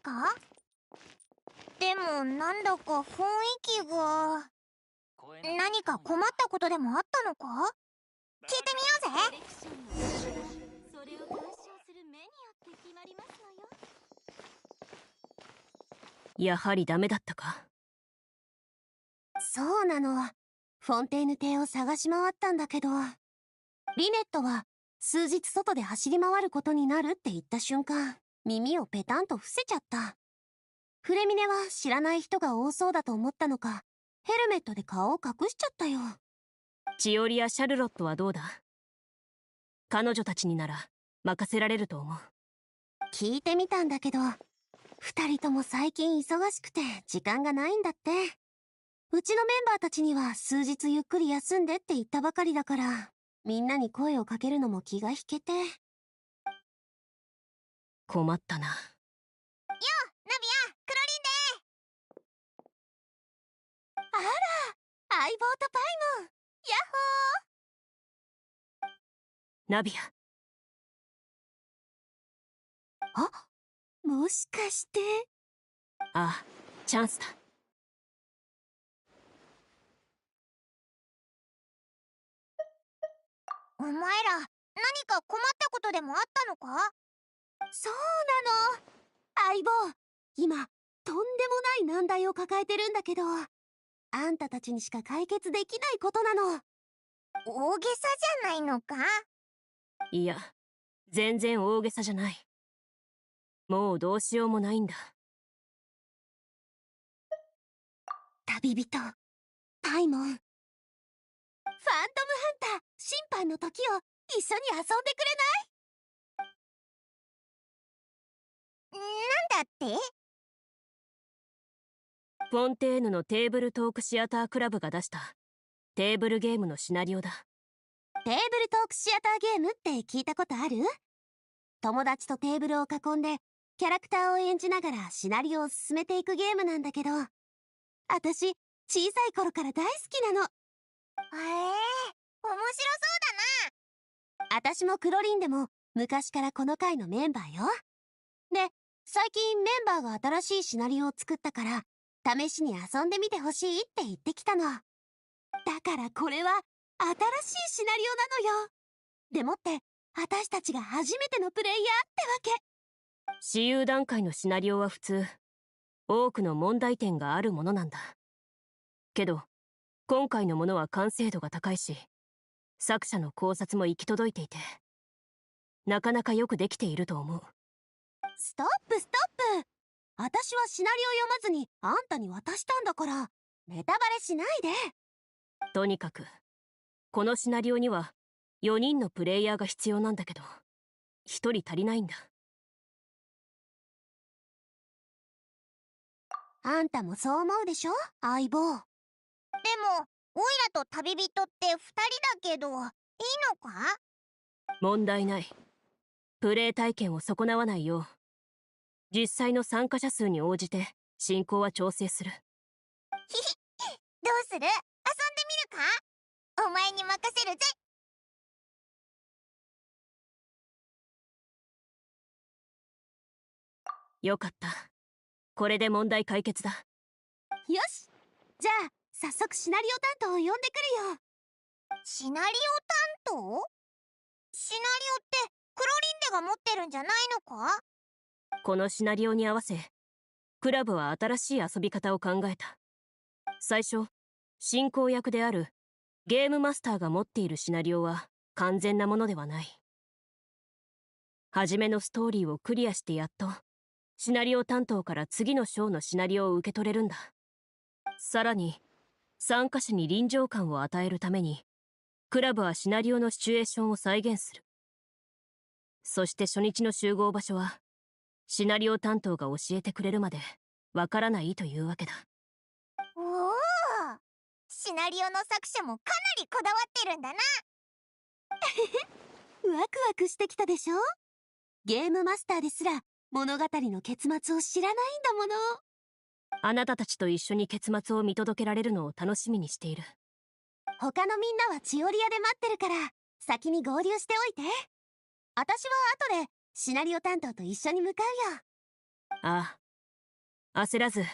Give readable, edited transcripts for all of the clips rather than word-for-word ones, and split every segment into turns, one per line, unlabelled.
か？でもなんだか雰囲気が。何か困ったことでもあったのか？聞いてみようぜ。
それを鑑賞する目によって決まりますのよ。
やはりダメだったか。
そうなの。フォンテーヌ邸を探し回ったんだけど、リネットは数日外で走り回ることになるって言った瞬間、耳をペタンと伏せちゃった。フレミネは知らない人が多そうだと思ったのか、ヘルメットで顔を隠しちゃったよ。
チオリやシャルロットはどうだ？彼女たちになら任せられると思う。
聞いてみたんだけど、二人とも最近忙しくて時間がないんだって。うちのメンバーたちには数日ゆっくり休んでって言ったばかりだから、みんなに声をかけるのも気が引けて。
困ったな。
よう、ナビア、クロリンで。
あら、相棒とパイモン、ヤッ
ナビア。
ホー。あ、もしかして。
ああ、チャンスだ。
お前ら、何か困ったことでもあったのか？
そうなの。相棒、今、とんでもない難題を抱えてるんだけど、あんたたちにしか解決できないことなの。
大げさじゃないのか？
いや、全然大げさじゃない。もうどうしようもないんだ。
旅人、パイモン。ファントムハンター、審判の時を一緒に遊んでくれない？
なんだって？
フォンテーヌのテーブルトークシアタークラブが出したテーブルゲームのシナリオだ。
テーブルトークシアターゲームって聞いたことある？友達とテーブルを囲んでキャラクターを演じながらシナリオを進めていくゲームなんだけど、私小さい頃から大好きなの。
面白そうだな。
私もクロリンでも昔からこの回のメンバーよ。で、最近メンバーが新しいシナリオを作ったから試しに遊んでみてほしいって言ってきたの。だからこれは新しいシナリオなのよ。でもって私たちが初めてのプレイヤーってわけ。
私有段階のシナリオは普通多くの問題点があるものなんだけど、今回のものは完成度が高いし作者の考察も行き届いていて、なかなかよくできていると思う。
ストップストップ。私はシナリオ読まずにあんたに渡したんだからネタバレしないで。
とにかくこのシナリオには4人のプレイヤーが必要なんだけど、1人足りないんだ。
あんたもそう思うでしょ、相棒。
でも、オイラと旅人って2人だけど、いいのか？
問題ない。プレイ体験を損なわないよう実際の参加者数に応じて進行は調整する。
ひひ、どうする？遊んでみるか？お前に任せるぜ。
よかった。これで問題解決だ。
よし、じゃあ早速シナリオ担当を呼んでくるよ。
シナリオ担当？シナリオってクロリンデが持ってるんじゃないのか？
このシナリオに合わせクラブは新しい遊び方を考えた。最初進行役であるゲームマスターが持っているシナリオは完全なものではない。初めのストーリーをクリアしてやっとシナリオ担当から次の章のシナリオを受け取れるんだ。さらに参加者に臨場感を与えるためにクラブはシナリオのシチュエーションを再現する。そして初日の集合場所はシナリオ担当が教えてくれるまでわからないというわけだ。
おお、シナリオの作者もかなりこだわってるんだな。
ワクワクしてきたでしょ？ゲームマスターですら物語の結末を知らないんだもの。
あなたたちと一緒に結末を見届けられるのを楽しみにしている。
他のみんなはチオリアで待ってるから先に合流しておいて。私は後でシナリオ担当と一緒に向かうよ。
ああ、焦らず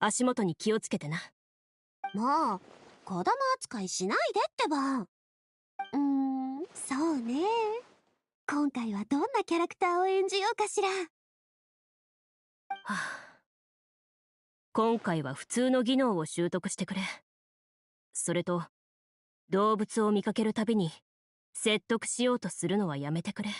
足元に気をつけてな。
もう子供扱いしないでってば。そうね。今回はどんなキャラクターを演じようかしら。
はあ、今回は普通の技能を習得してくれ。それと動物を見かけるたびに説得しようとするのはやめてくれ。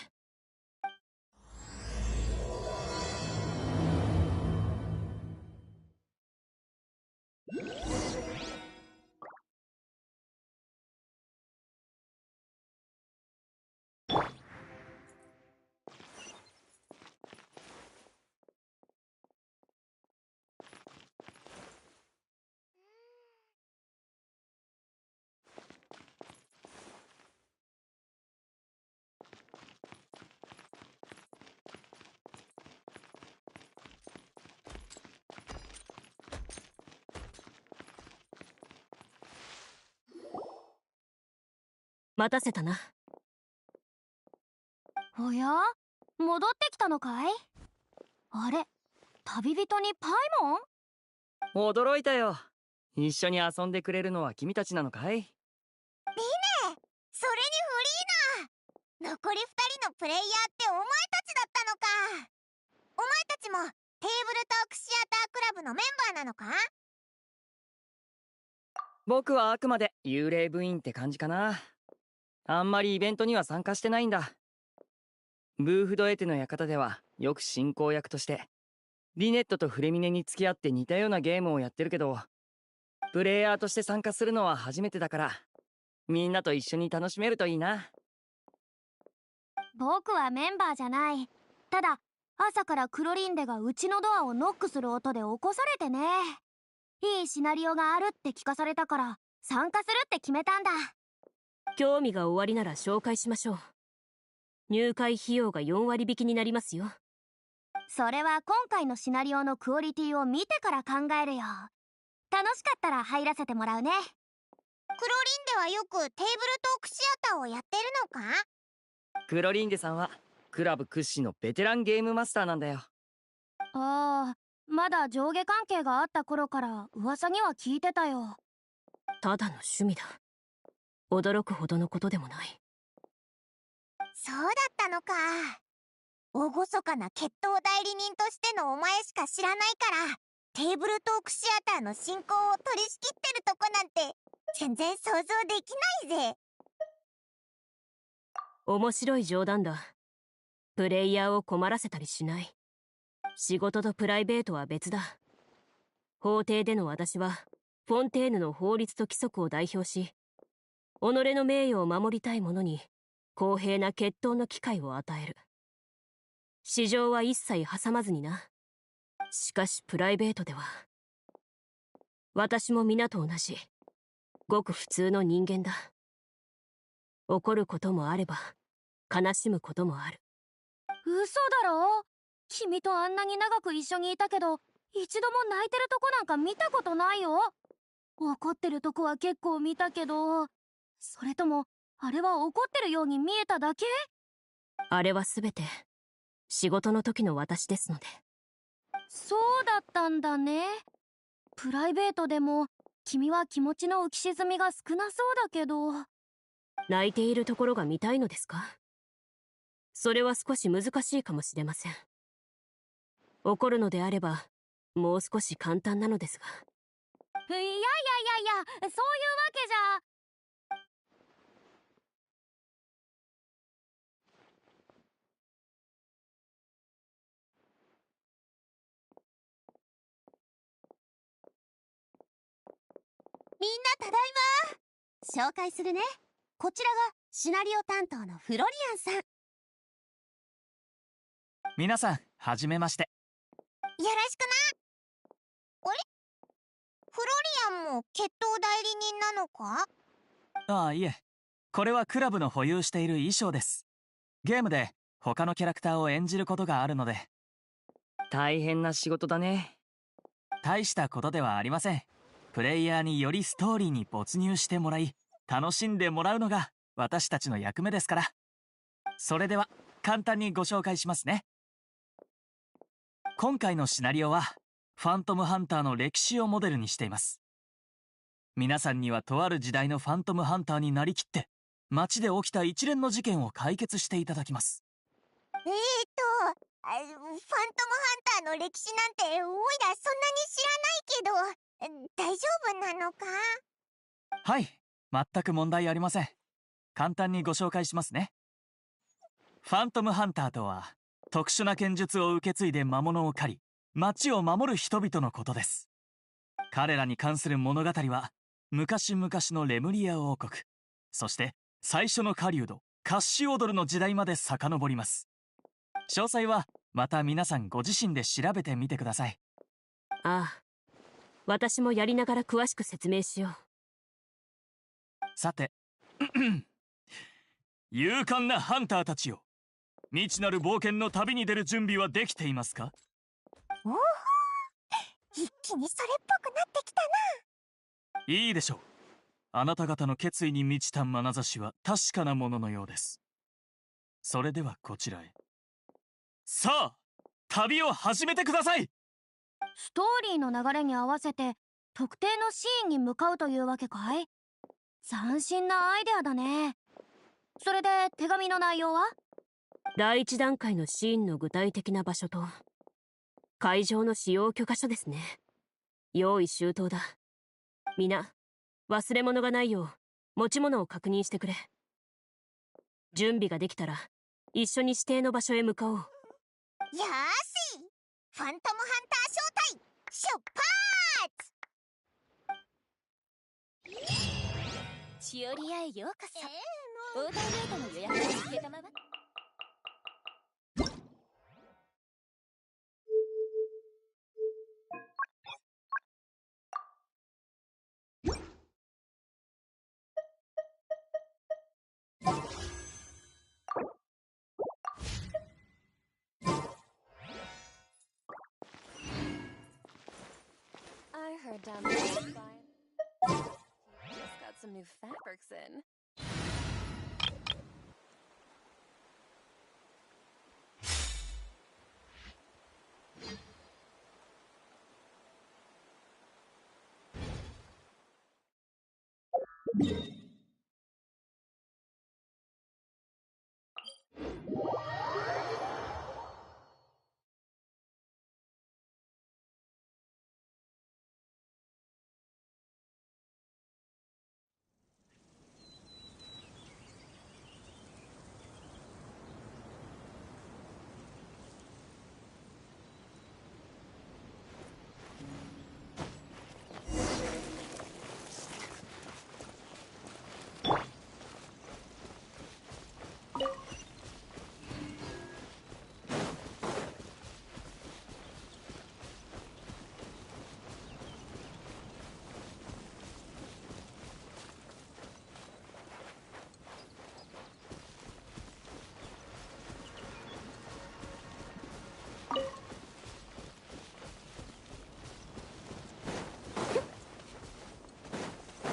待たせたな。
おや、戻ってきたのかい？あれ、旅人にパイモン？
驚いたよ。一緒に遊んでくれるのは君たちなのかい？
リネ、それにフリーナ、残り2人のプレイヤーってお前たちだったのか。お前たちもテーブルトークシアタークラブのメンバーなのか？
僕はあくまで幽霊部員って感じかな。あんまりイベントには参加してないんだ。ブーフドエテの館ではよく進行役としてリネットとフレミネに付き合って似たようなゲームをやってるけど、プレイヤーとして参加するのは初めてだから、みんなと一緒に楽しめるといいな。
僕はメンバーじゃない。ただ朝からクロリンデがうちのドアをノックする音で起こされてね。いいシナリオがあるって聞かされたから参加するって決めたんだ。
興味がおありなら紹介しましょう。入会費用が4割引きになりますよ。
それは今回のシナリオのクオリティを見てから考えるよ。楽しかったら入らせてもらうね。
クロリンではよくテーブルトークシアターをやってるのか？
クロリンデさんはクラブ屈指のベテランゲームマスターなんだよ。
ああ、まだ上下関係があった頃から噂には聞いてたよ。
ただの趣味だ。驚くほどのことでもない。
そうだったのか。厳かな決闘代理人としてのお前しか知らないから、テーブルトークシアターの進行を取り仕切ってるとこなんて全然想像できないぜ。
面白い冗談だ。プレイヤーを困らせたりしない。仕事とプライベートは別だ。法廷での私はフォンテーヌの法律と規則を代表し、己の名誉を守りたい者に公平な決闘の機会を与える。市場は一切挟まずにな。しかしプライベートでは私も皆と同じごく普通の人間だ。怒ることもあれば悲しむこともある。
嘘だろ？君とあんなに長く一緒にいたけど一度も泣いてるとこなんか見たことないよ。怒ってるとこは結構見たけど、それともあれは怒ってるように見えただけ？
あれは全て仕事の時の私ですので。
そうだったんだね。プライベートでも君は気持ちの浮き沈みが少なそうだけど。
泣いているところが見たいのですか？それは少し難しいかもしれません。怒るのであればもう少し簡単なのですが。
いやいやいやいや、そういうわけじゃ。
みんなただいま。紹介するね。こちらがシナリオ担当のフロリアンさん。
皆さん、はじめまして。
よろしくな。あれ？フロリアンも決闘代理人なのか？
ああ、いえ。これはクラブの保有している衣装です。ゲームで他のキャラクターを演じることがあるので。
大変な仕事だね。
大したことではありません。プレイヤーによりストーリーに没入してもらい、楽しんでもらうのが私たちの役目ですから。それでは簡単にご紹介しますね。今回のシナリオはファントムハンターの歴史をモデルにしています。皆さんにはとある時代のファントムハンターになりきって、街で起きた一連の事件を解決していただきます。
ファントムハンターの歴史なんておいらそんなに知らないけど、大丈夫なのか？
はい、全く問題ありません。簡単にご紹介しますね。ファントムハンターとは、特殊な剣術を受け継いで魔物を狩り、街を守る人々のことです。彼らに関する物語は、昔々のレムリア王国、そして最初の狩人カッシュオドルの時代まで遡ります。詳細はまた皆さんご自身で調べてみてください。
ああ、私もやりながら詳しく説明しよう。
さて勇敢なハンターたちよ、未知なる冒険の旅に出る準備はできていますか？
おお、一気にそれっぽくなってきたな。
いいでしょう。あなた方の決意に満ちた眼差しは確かなもののようです。それではこちらへ。さあ、旅を始めてください。
ストーリーの流れに合わせて特定のシーンに向かうというわけかい？斬新なアイデアだね。それで手紙の内容は？
第一段階のシーンの具体的な場所と会場の使用許可書ですね。用意周到だ。皆忘れ物がないよう持ち物を確認してくれ。準備ができたら一緒に指定の場所へ向かおう。
よーし、ファントムハンター招待出発。
しおり屋へようこそ。オーダーメイドの予約を受けたまま。I heard down there just got some new fabrics in.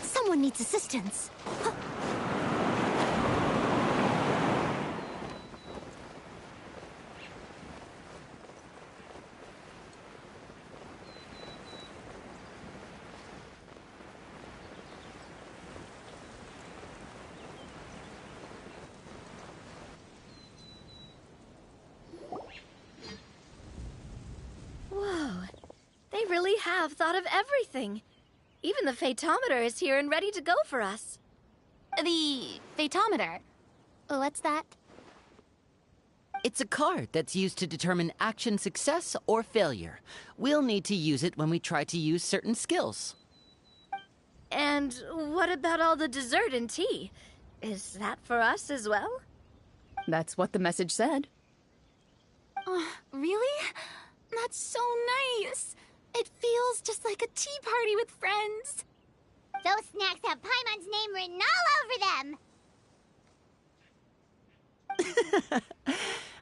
Someone needs assistance.
Whoa, they really have thought of everything. Even the Fatometer is here and ready to go for us.
The Fatometer? What's that?
It's a card that's used to determine action success or failure. We'll need to use it when we try to use certain skills.
And what about all the dessert and tea? Is that for us as well?
That's what the message said.
Really? That's so nice. It feels just like a tea party with friends.
Those snacks have Paimon's name written all over them.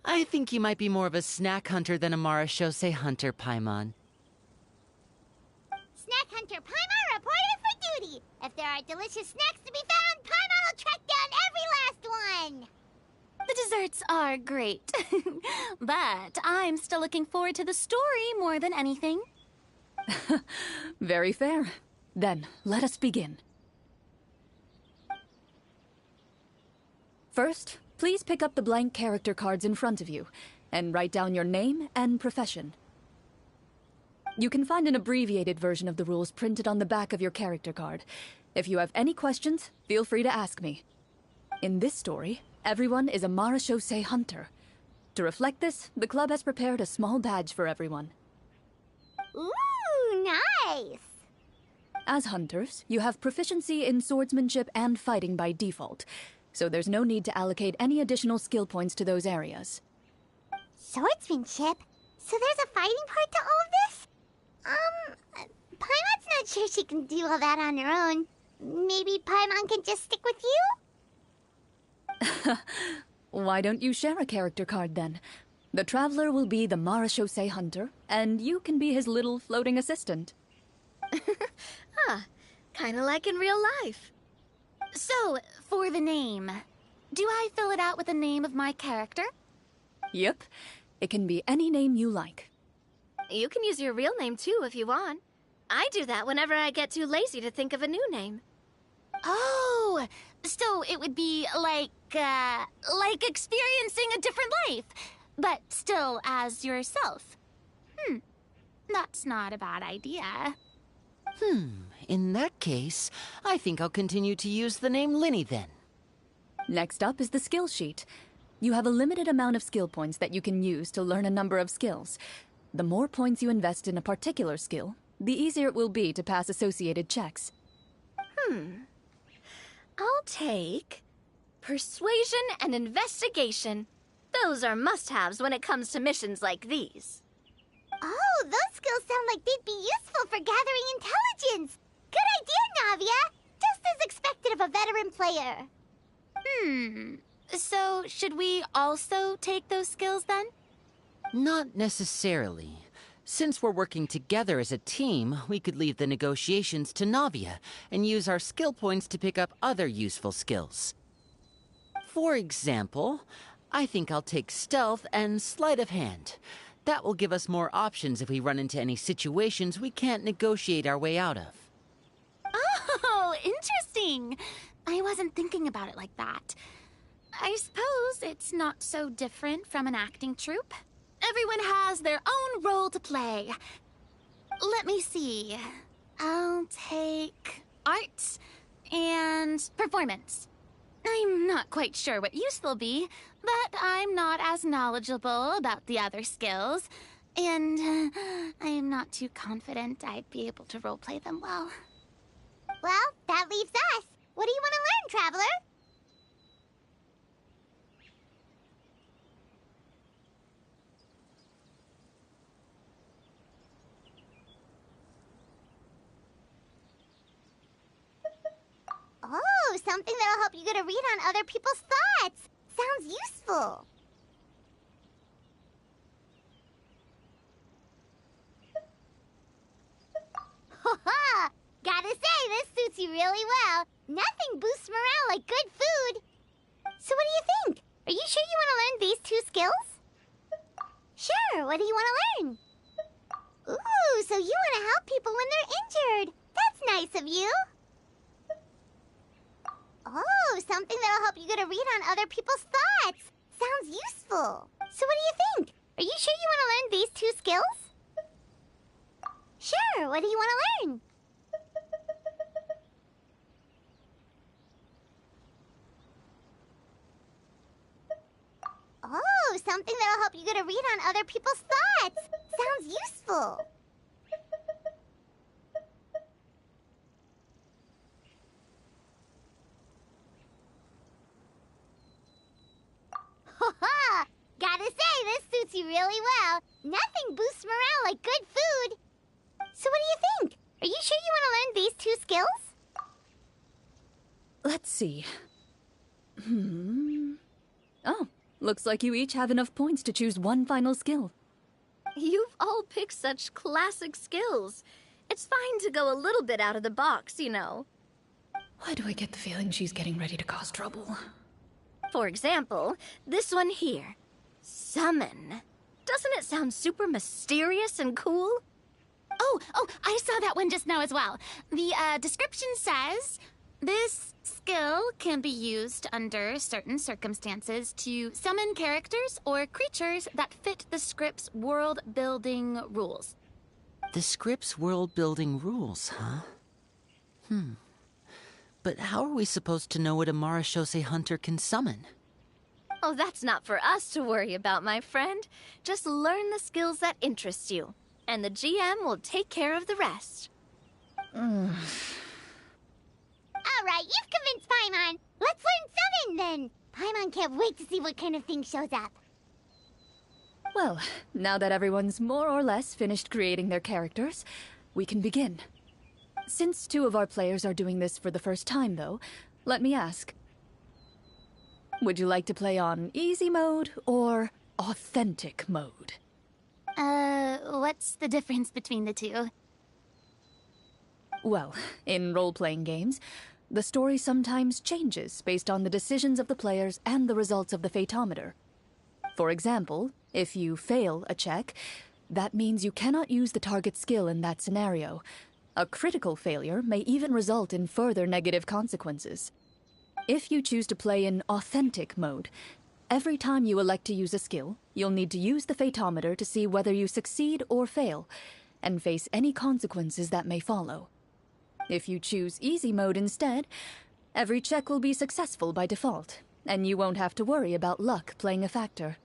I think you might be more of a snack hunter than a Marashose hunter, Paimon.
Snack hunter Paimon reported for duty. If there are delicious snacks to be found, Paimon will track down every last one.
The desserts are great. But I'm still looking forward to the story more than anything.
Very fair. Then, let us begin. First, please pick up the blank character cards in front of you, and write down your name and profession. You can find an abbreviated version of the rules printed on the back of your character card. If you have any questions, feel free to ask me. In this story, everyone is a marechaussee hunter. To reflect this, the club has prepared a small badge for everyone.
Ooh, nice!
As hunters, you have proficiency in swordsmanship and fighting by default, so there's no need to allocate any additional skill points to those areas.
Swordsmanship? So there's a fighting part to all of this? Paimon's not sure she can do all that on her own. Maybe Paimon can just stick with you?
Why don't you share a character card then? The Traveler will be the marechaussee hunter, and you can be his little floating assistant.
Kinda like in real life.
So, for the name, do I fill it out with the name of my character?
Yep. It can be any name you like.
You can use your real name too if you want. I do that whenever I get too lazy to think of a new name.
Oh, so it would be like experiencing a different life, but still as yourself. That's not a bad idea.
In that case, I think I'll continue to use the name Linny then.
Next up is the skill sheet. You have a limited amount of skill points that you can use to learn a number of skills. The more points you invest in a particular skill, the easier it will be to pass associated checks.
I'll take persuasion and investigation. Those are must-haves when it comes to missions like these.
Oh, those skills sound like they'd be useful for gathering intelligence. Good idea, Navia. Just as expected of a veteran player.
So should we also take those skills then?
Not necessarily. Since we're working together as a team, we could leave the negotiations to Navia and use our skill points to pick up other useful skills. For example, I think I'll take stealth and sleight of hand. That will give us more options if we run into any situations we can't negotiate our way out of.
Oh, interesting. I wasn't thinking about it like that. I suppose it's not so different from an acting troupe. Everyone has their own role to play. Let me see. I'll take arts and performance. I'm not quite sure what use they'll be, but I'm not as knowledgeable about the other skills, and I'm not too confident I'd be able to roleplay them well.
Well, that leaves us. What do you want to learn, Traveler? Oh, something that'll help you get a read on other people's thoughts. Sounds useful. Ha! Gotta say, this suits you really well. Nothing boosts morale like good food. So what do you think? Are you sure you want to learn these 2 skills? Sure, what do you want to learn? Ooh, so you want to help people when they're injured. That's nice of you. Oh, something that'll help you get a read on other people's thoughts. Sounds useful. So what do you think? Are you sure you want to learn these 2 skills? Sure, what do you want to learn? Oh, something that'll help you get a read on other people's thoughts. Sounds useful. Ha! Gotta say, this suits you really well. Nothing boosts morale like good food. So what do you think? Are you sure you want to learn these 2 skills?
Let's see. Oh, looks like you each have enough points to choose one final skill.
You've all picked such classic skills. It's fine to go a little bit out of the box, you know.
Why do I get the feeling she's getting ready to cause trouble?
For example, this one here. Summon. Doesn't it sound super mysterious and cool?
Oh,
Oh, I saw that one just now as well. The description says, this skill can be used under certain circumstances to summon characters or creatures that fit the script's world-building rules.
The script's world-building rules, huh? But how are we supposed to know what a Marashose hunter can summon?
Oh, that's not for us to worry about, my friend. Just learn the skills that interest you, and the GM will take care of the rest.
Alright, you've convinced Paimon. Let's learn summon then. Paimon can't wait to see what kind of thing shows up.
Well, now that everyone's more or less finished creating their characters, we can begin. Since 2 of our players are doing this for the first time, though, let me ask. Would you like to play on easy mode or authentic mode?
What's the difference between the two?
Well, in role-playing games, the story sometimes changes based on the decisions of the players and the results of the fatometer. For example, if you fail a check, that means you cannot use the target skill in that scenario. A critical failure may even result in further negative consequences. If you choose to play in authentic mode, every time you elect to use a skill, you'll need to use the fatometer to see whether you succeed or fail, and face any consequences that may follow. If you choose easy mode instead, every check will be successful by default, and you won't have to worry about luck playing a factor.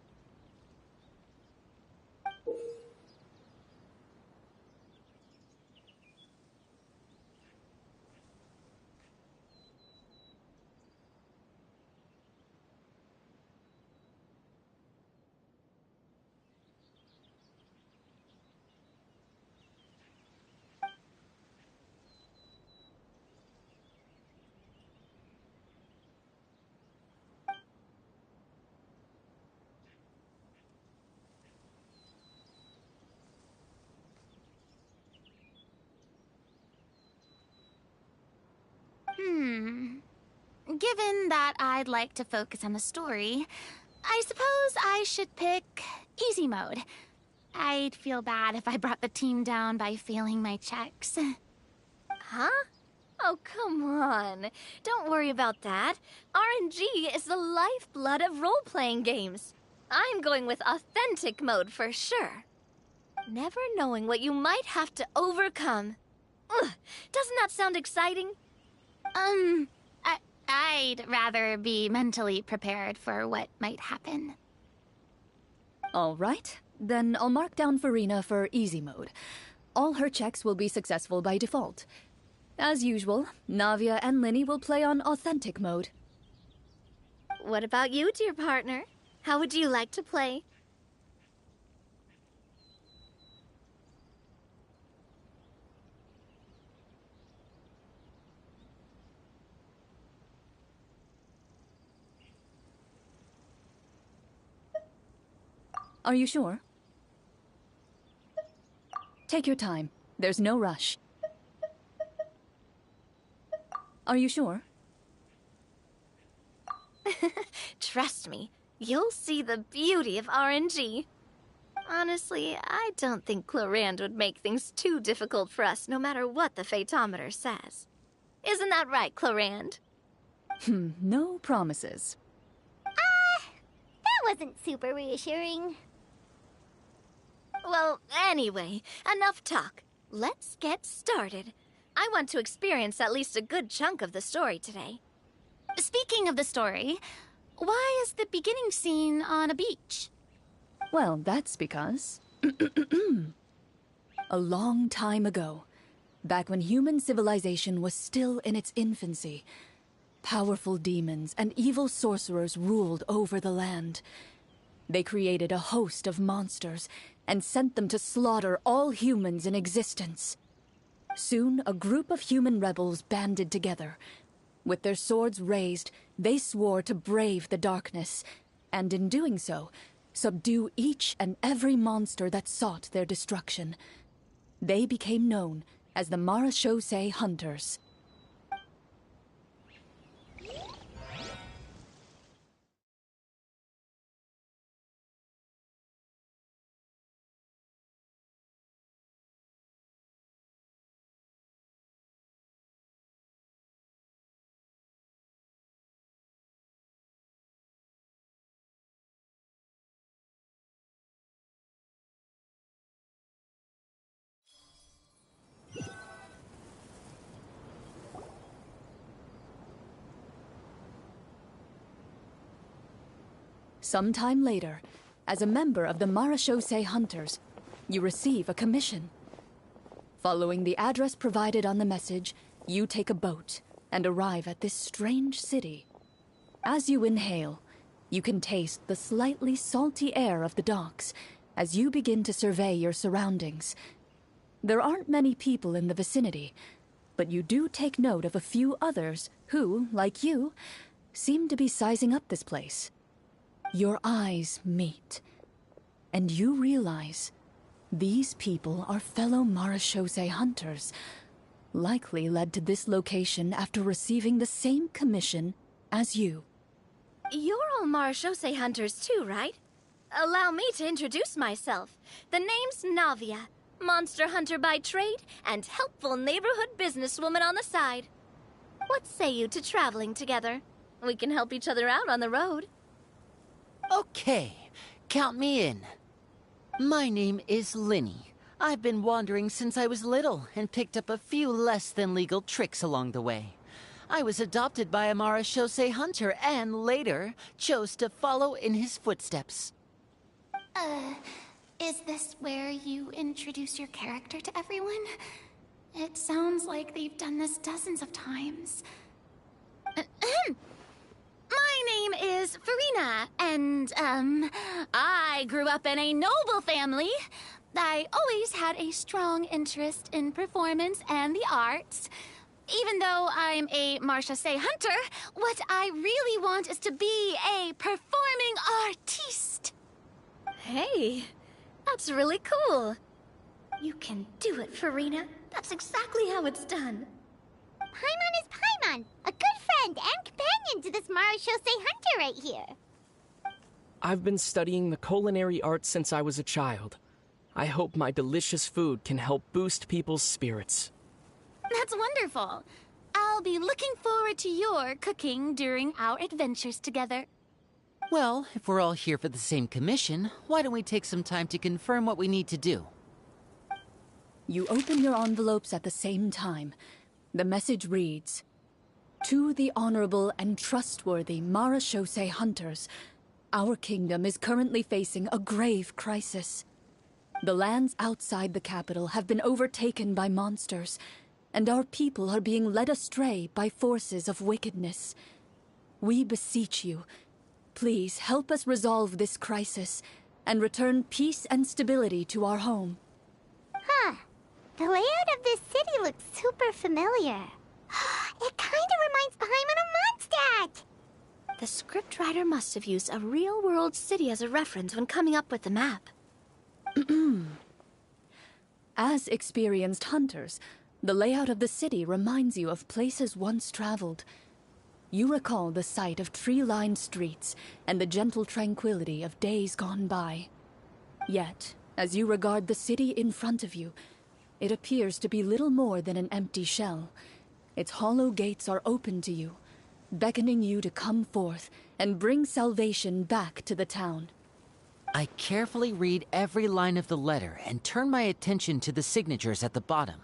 Given that I'd like to focus on the story, I suppose I should pick easy mode. I'd feel bad if I brought the team down by failing my checks.
Huh? Oh, come on. Don't worry about that. RNG is the lifeblood of role-playing games. I'm going with authentic mode for sure. Never knowing what you might have to overcome. Ugh, doesn't that sound exciting?
I'd rather be mentally prepared for what might happen.
All right, then I'll mark down Farina for easy mode. All her checks will be successful by default. As usual, Navia and Linny will play on authentic mode.
What about you, dear partner? How would you like to play?
Are you sure? Take your time. There's no rush. Are you sure?
Trust me, you'll see the beauty of RNG. Honestly, I don't think Clorand would make things too difficult for us no matter what the fatometer says. Isn't that right, Clorand?
No promises.
That wasn't super reassuring.
Well, anyway, enough talk. Let's get started. I want to experience at least a good chunk of the story today.
Speaking of the story, why is the beginning scene on a beach?
Well, that's because... a long time ago, back when human civilization was still in its infancy, powerful demons and evil sorcerers ruled over the land. They created a host of monsters and sent them to slaughter all humans in existence. Soon, a group of human rebels banded together. With their swords raised, they swore to brave the darkness, and in doing so, subdue each and every monster that sought their destruction. They became known as the Marashose Hunters. Sometime later, as a member of the Marechaussee Hunters, you receive a commission. Following the address provided on the message, you take a boat and arrive at this strange city. As you inhale, you can taste the slightly salty air of the docks as you begin to survey your surroundings. There aren't many people in the vicinity, but you do take note of a few others who, like you, seem to be sizing up this place. Your eyes meet, and you realize these people are fellow Marechaussee hunters, likely led to this location after receiving the same commission as you.
You're all Marechaussee hunters too, right? Allow me to introduce myself. The name's Navia, monster hunter by trade and helpful neighborhood businesswoman on the side. What say you to traveling together? We can help each other out on the road.
Okay, count me in. My name is Linny. I've been wandering since I was little and picked up a few less than legal tricks along the way. I was adopted by a Marechaussee hunter and later chose to follow in his footsteps.
Is this where you introduce your character to everyone? It sounds like they've done this dozens of times. My name is Farina, and, I grew up in a noble family. I always had a strong interest in performance and the arts. Even though I'm a Marechaussee hunter, what I really want is to be a performing artiste.
Hey, that's really cool. You can do it, Farina. That's exactly how it's done.
Paimon is Paimon, a good friend and companion to this Marechaussee hunter right here.
I've been studying the culinary arts since I was a child. I hope my delicious food can help boost people's spirits.
That's wonderful. I'll be looking forward to your cooking during our adventures together.
Well, if we're all here for the same commission, why don't we take some time to confirm what we need to do?
You open your envelopes at the same time. The message reads, "To the honorable and trustworthy Marechaussee hunters, our kingdom is currently facing a grave crisis. The lands outside the capital have been overtaken by monsters, and our people are being led astray by forces of wickedness. We beseech you, please help us resolve this crisis and return peace and stability to our home."
Huh. The layout of this city looks super familiar. It kinda reminds Paimon of Mondstadt!
The scriptwriter must have used a real-world city as a reference when coming up with the map.
As experienced hunters, the layout of the city reminds you of places once traveled. You recall the sight of tree-lined streets and the gentle tranquility of days gone by. Yet, as you regard the city in front of you, it appears to be little more than an empty shell. Its hollow gates are open to you, beckoning you to come forth and bring salvation back to the town.
I carefully read every line of the letter and turn my attention to the signatures at the bottom.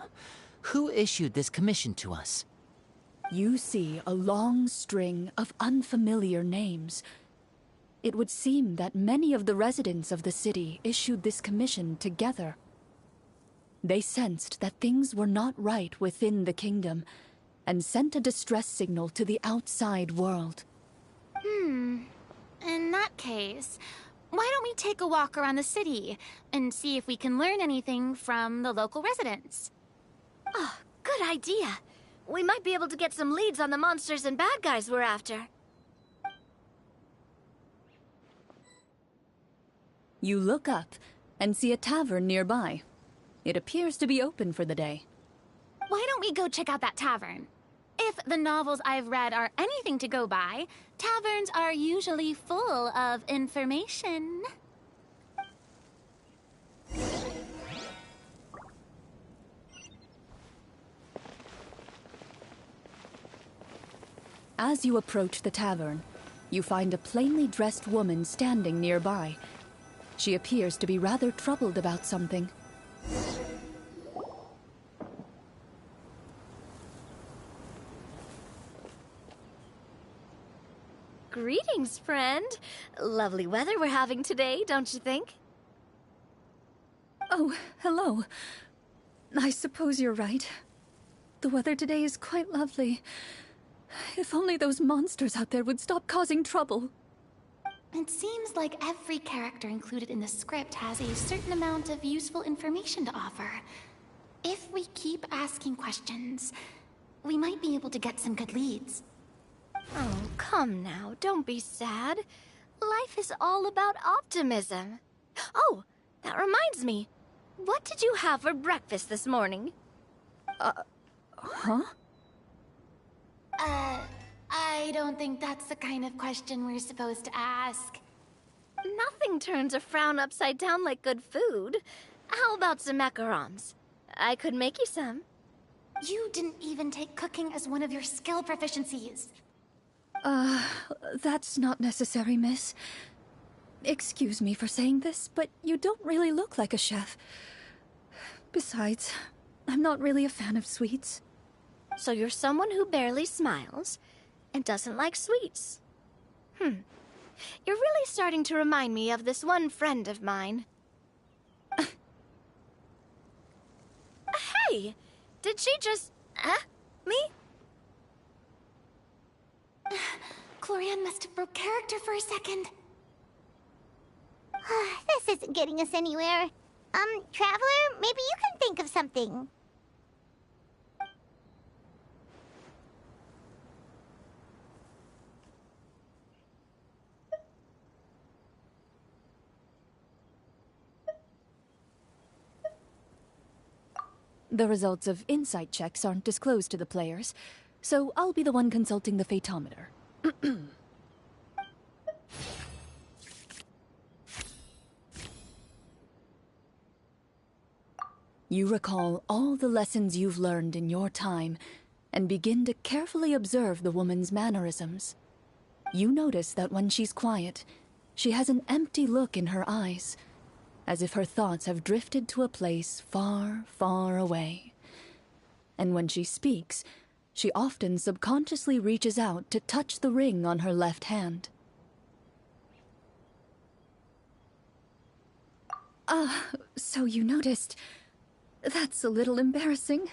Who issued this commission to us?
You see a long string of unfamiliar names. It would seem that many of the residents of the city issued this commission together. They sensed that things were not right within the kingdom and sent a distress signal to the outside world.
In that case, why don't we take a walk around the city and see if we can learn anything from the local residents?
Oh, good idea. We might be able to get some leads on the monsters and bad guys we're after.
You look up and see a tavern nearby. It appears to be open for the day.
Why don't we go check out that tavern? If the novels I've read are anything to go by, taverns are usually full of information.
As you approach the tavern, you find a plainly dressed woman standing nearby. She appears to be rather troubled about something.
Greetings, friend. Lovely weather we're having today, don't you think?
Oh, hello. I suppose you're right. The weather today is quite lovely. If only those monsters out there would stop causing trouble.
It seems like every character included in the script has a certain amount of useful information to offer. If we keep asking questions, we might be able to get some good leads.
Oh, come now, don't be sad. Life is all about optimism. Oh, that reminds me. What did you have for breakfast this morning?
Huh?
I don't think that's the kind of question we're supposed to ask.
Nothing turns a frown upside down like good food. How about some macarons? I could make you some.
You didn't even take cooking as one of your skill proficiencies.
That's not necessary, miss. Excuse me for saying this, but you don't really look like a chef. Besides, I'm not really a fan of sweets.
So you're someone who barely smiles and doesn't like sweets. You're really starting to remind me of this one friend of mine. Hey! Did she just... me?
Clorian must have broke character for a second.
This isn't getting us anywhere. Traveler, maybe you can think of something.
The results of insight checks aren't disclosed to the players, so I'll be the one consulting the fatometer. You recall all the lessons you've learned in your time and begin to carefully observe the woman's mannerisms. You notice that when she's quiet, she has an empty look in her eyes, as if her thoughts have drifted to a place far, far away. And when she speaks, she often subconsciously reaches out to touch the ring on her left hand. So you noticed. That's a little embarrassing.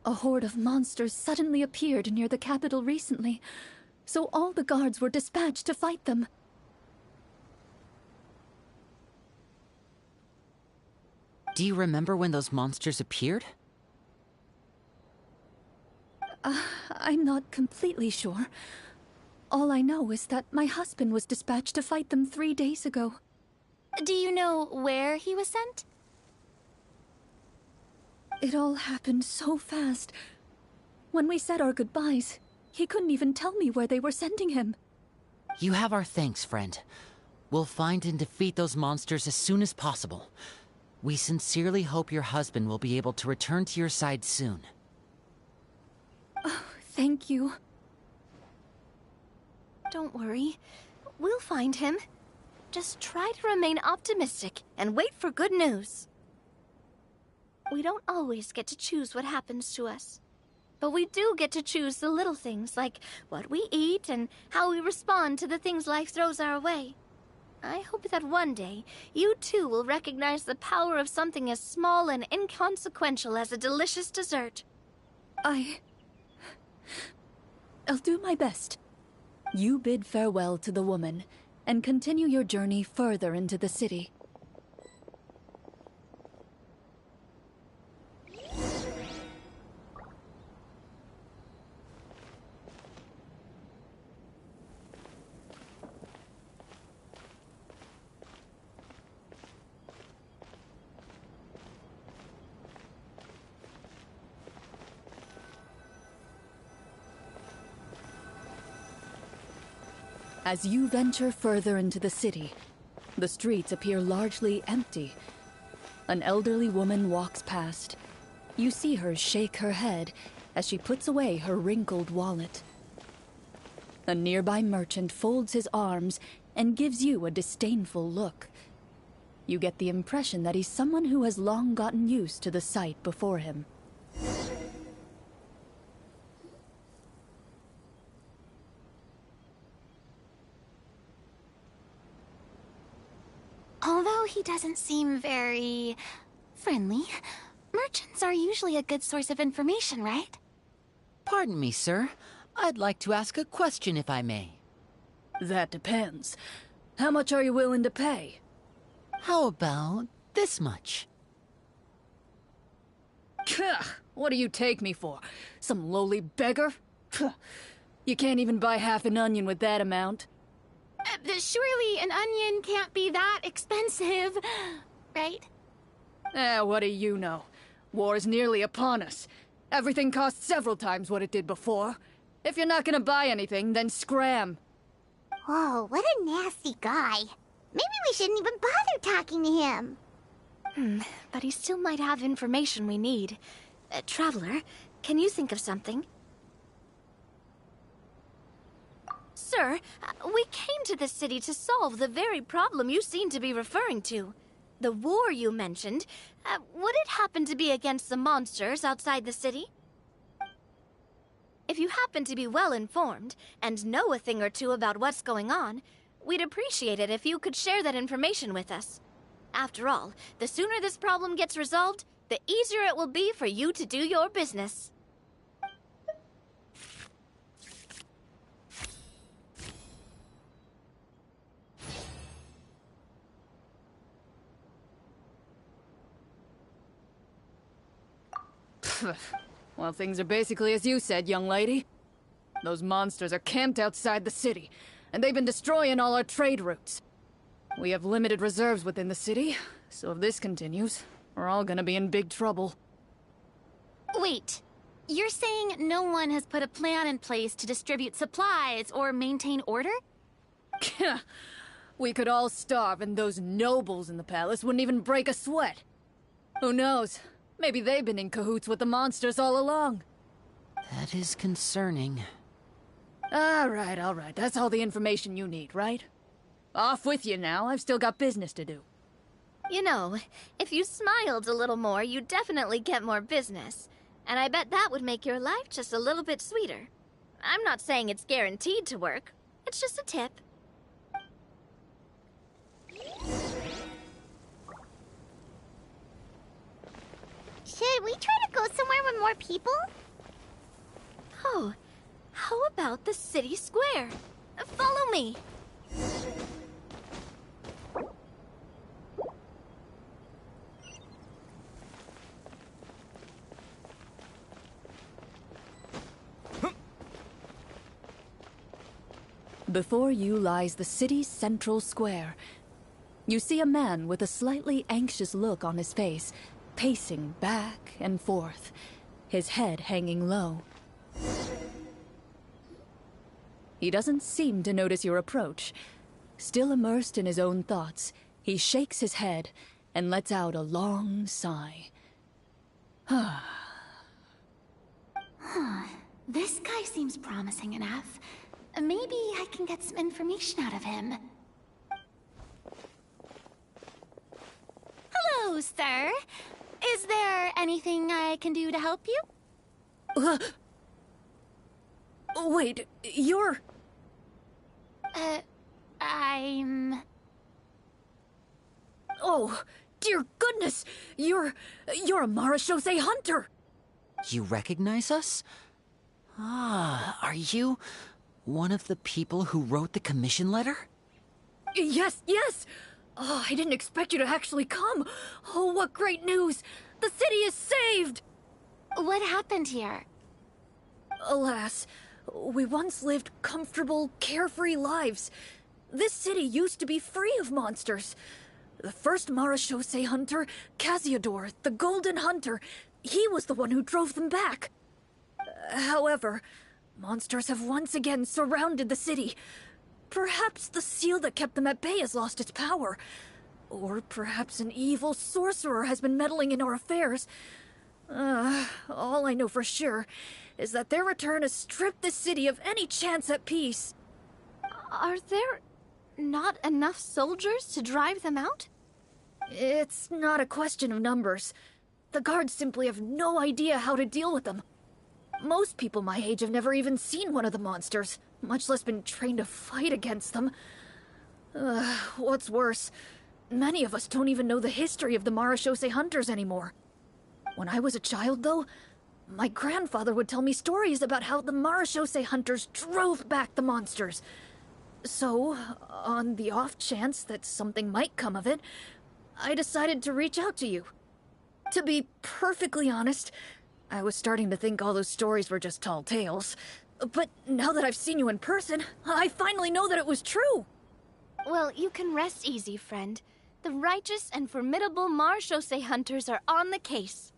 A horde of monsters suddenly appeared near the capital recently, so all the guards were dispatched to fight them.
Do you remember when those monsters appeared?
I'm not completely sure. All I know is that my husband was dispatched to fight them 3 days ago.
Do you know where he was sent?
It all happened so fast. When we said our goodbyes, he couldn't even tell me where they were sending him.
You have our thanks, friend. We'll find and defeat those monsters as soon as possible. We sincerely hope your husband will be able to return to your side soon.
Oh, thank you.
Don't worry. We'll find him. Just try to remain optimistic and wait for good news. We don't always get to choose what happens to us. But we do get to choose the little things, like what we eat and how we respond to the things life throws our way. I hope that one day, you too will recognize the power of something as small and inconsequential as a delicious dessert.
I'll do my best. You bid farewell to the woman, and continue your journey further into the city. As you venture further into the city, the streets appear largely empty. An elderly woman walks past. You see her shake her head as she puts away her wrinkled wallet. A nearby merchant folds his arms and gives you a disdainful look. You get the impression that he's someone who has long gotten used to the sight before him.
doesn't seem very friendly. Merchants are usually a good source of information, right?
Pardon me, sir. I'd like to ask a question if I may.
That depends. How much are you willing to pay?
How about this much?
What do you take me for? Some lowly beggar? You can't even buy half an onion with that amount.
Surely an onion can't be that expensive, right?
What do you know? War's nearly upon us. Everything costs several times what it did before. If you're not gonna buy anything, then scram.
Whoa, what a nasty guy. Maybe we shouldn't even bother talking to him.
But he still might have information we need. Traveler, can you think of something? Sir, we came to this city to solve the very problem you seem to be referring to. The war you mentioned, would it happen to be against the monsters outside the city? If you happen to be well informed and know a thing or two about what's going on, we'd appreciate it if you could share that information with us. After all, the sooner this problem gets resolved, the easier it will be for you to do your business.
Well, things are basically as you said, young lady. Those monsters are camped outside the city, and they've been destroying all our trade routes. We have limited reserves within the city, so if this continues, we're all gonna be in big trouble.
Wait, you're saying no one has put a plan in place to distribute supplies or maintain order?
We could all starve and those nobles in the palace wouldn't even break a sweat. Who knows? Maybe they've been in cahoots with the monsters all along.
That is concerning.
All right. That's all the information you need, right? Off with you now. I've still got business to do.
You know, if you smiled a little more, you'd definitely get more business. And I bet that would make your life just a little bit sweeter. I'm not saying it's guaranteed to work. It's just a tip.
Should we try to go somewhere with more people?
Oh, how about the city square? Follow me.
Before you lies the city's central square. You see a man with a slightly anxious look on his face, pacing back and forth, his head hanging low. He doesn't seem to notice your approach. Still immersed in his own thoughts, he shakes his head and lets out a long sigh.
This guy seems promising enough. Maybe I can get some information out of him. Hello, sir. Is there anything I can do to help you?
Wait, you're...
I'm...
Oh, dear goodness! You're a Marechaussee hunter!
You recognize us? Ah, are you one of the people who wrote the commission letter?
Yes! Oh, I didn't expect you to actually come! Oh, what great news! The city is saved!
What happened here?
Alas, we once lived comfortable, carefree lives. This city used to be free of monsters. The first Marechaussee hunter, Casiodor, the Golden Hunter, he was the one who drove them back. However, monsters have once again surrounded the city. Perhaps the seal that kept them at bay has lost its power. Or perhaps an evil sorcerer has been meddling in our affairs. All I know for sure is that their return has stripped the city of any chance at peace.
Are there not enough soldiers to drive them out?
It's not a question of numbers. The guards simply have no idea how to deal with them. Most people my age have never even seen one of the monsters, much less been trained to fight against them. What's worse, many of us don't even know the history of the Marashose hunters anymore. When I was a child, though, my grandfather would tell me stories about how the Marashose hunters drove back the monsters. So, on the off chance that something might come of it, I decided to reach out to you. To be perfectly honest, I was starting to think all those stories were just tall tales. But now that I've seen you in person, I finally know that it was true!
Well, you can rest easy, friend. The righteous and formidable Marashose hunters are on the case.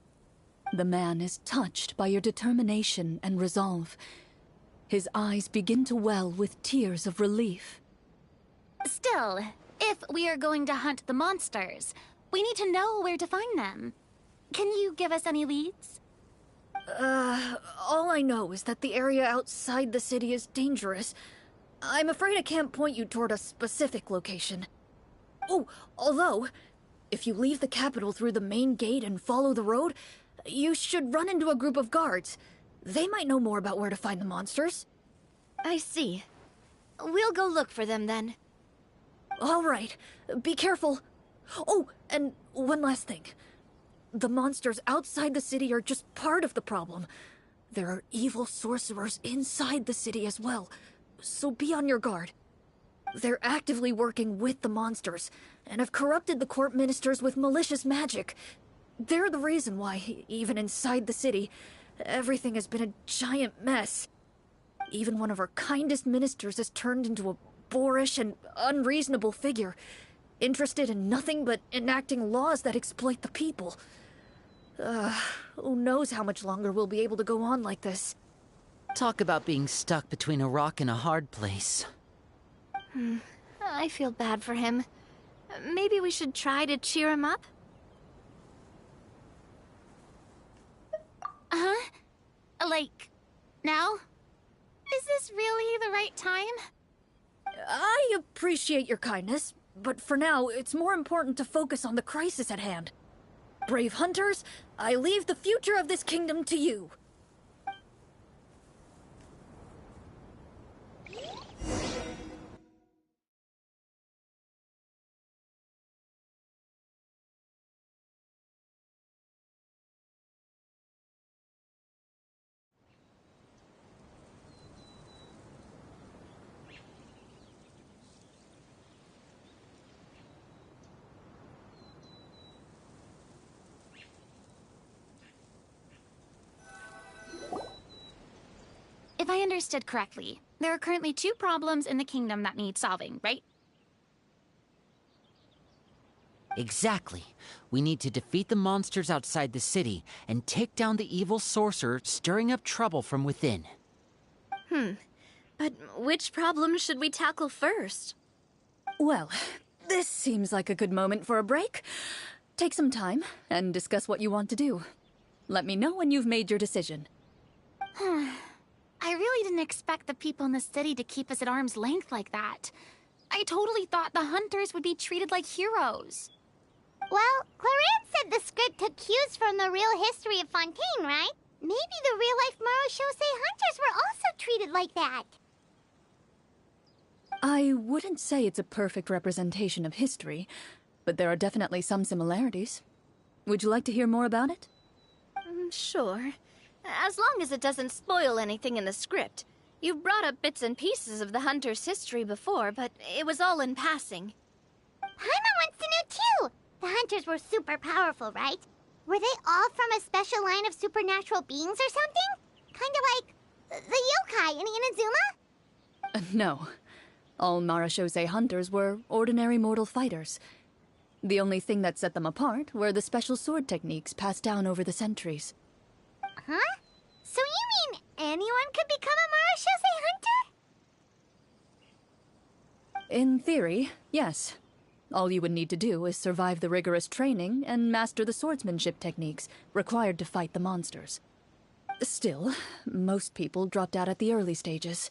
The man is touched by your determination and resolve. His eyes begin to well with tears of relief.
Still, if we are going to hunt the monsters, we need to know where to find them. Can you give us any leads?
All I know is that the area outside the city is dangerous. I'm afraid I can't point you toward a specific location. Oh, although, if you leave the capital through the main gate and follow the road, you should run into a group of guards. They might know more about where to find the monsters.
I see. We'll go look for them then.
All right, be careful. Oh, and one last thing. The monsters outside the city are just part of the problem. There are evil sorcerers inside the city as well, so be on your guard. They're actively working with the monsters, and have corrupted the court ministers with malicious magic. They're the reason why, even inside the city, everything has been a giant mess. Even one of our kindest ministers has turned into a boorish and unreasonable figure, interested in nothing but enacting laws that exploit the people. Who knows how much longer we'll be able to go on like this.
Talk about being stuck between a rock and a hard place.
I feel bad for him. Maybe we should try to cheer him up?
Huh? Like, now? Is this really the right time?
I appreciate your kindness, but for now, it's more important to focus on the crisis at hand. Brave hunters, I leave the future of this kingdom to you.
If I understood correctly, there are currently 2 problems in the kingdom that need solving, right?
Exactly. We need to defeat the monsters outside the city and take down the evil sorcerer stirring up trouble from within.
But which problem should we tackle first?
Well, this seems like a good moment for a break. Take some time and discuss what you want to do. Let me know when you've made your decision.
I really didn't expect the people in the city to keep us at arm's length like that. I totally thought the hunters would be treated like heroes.
Well, Clarence said the script took cues from the real history of Fontaine, right? Maybe the real-life Marashose hunters were also treated like that.
I wouldn't say it's a perfect representation of history, but there are definitely some similarities. Would you like to hear more about it?
Sure. As long as it doesn't spoil anything in the script. You brought up bits and pieces of the hunter's history before, but it was all in passing.
Paimon wants to know too! The hunters were super powerful, right? Were they all from a special line of supernatural beings or something? Kind of like the yokai in Inazuma?
No. All Marashose hunters were ordinary mortal fighters. The only thing that set them apart were the special sword techniques passed down over the centuries.
Huh? So you mean anyone could become a Marashose hunter?
In theory, yes. All you would need to do is survive the rigorous training and master the swordsmanship techniques required to fight the monsters. Still, most people dropped out at the early stages,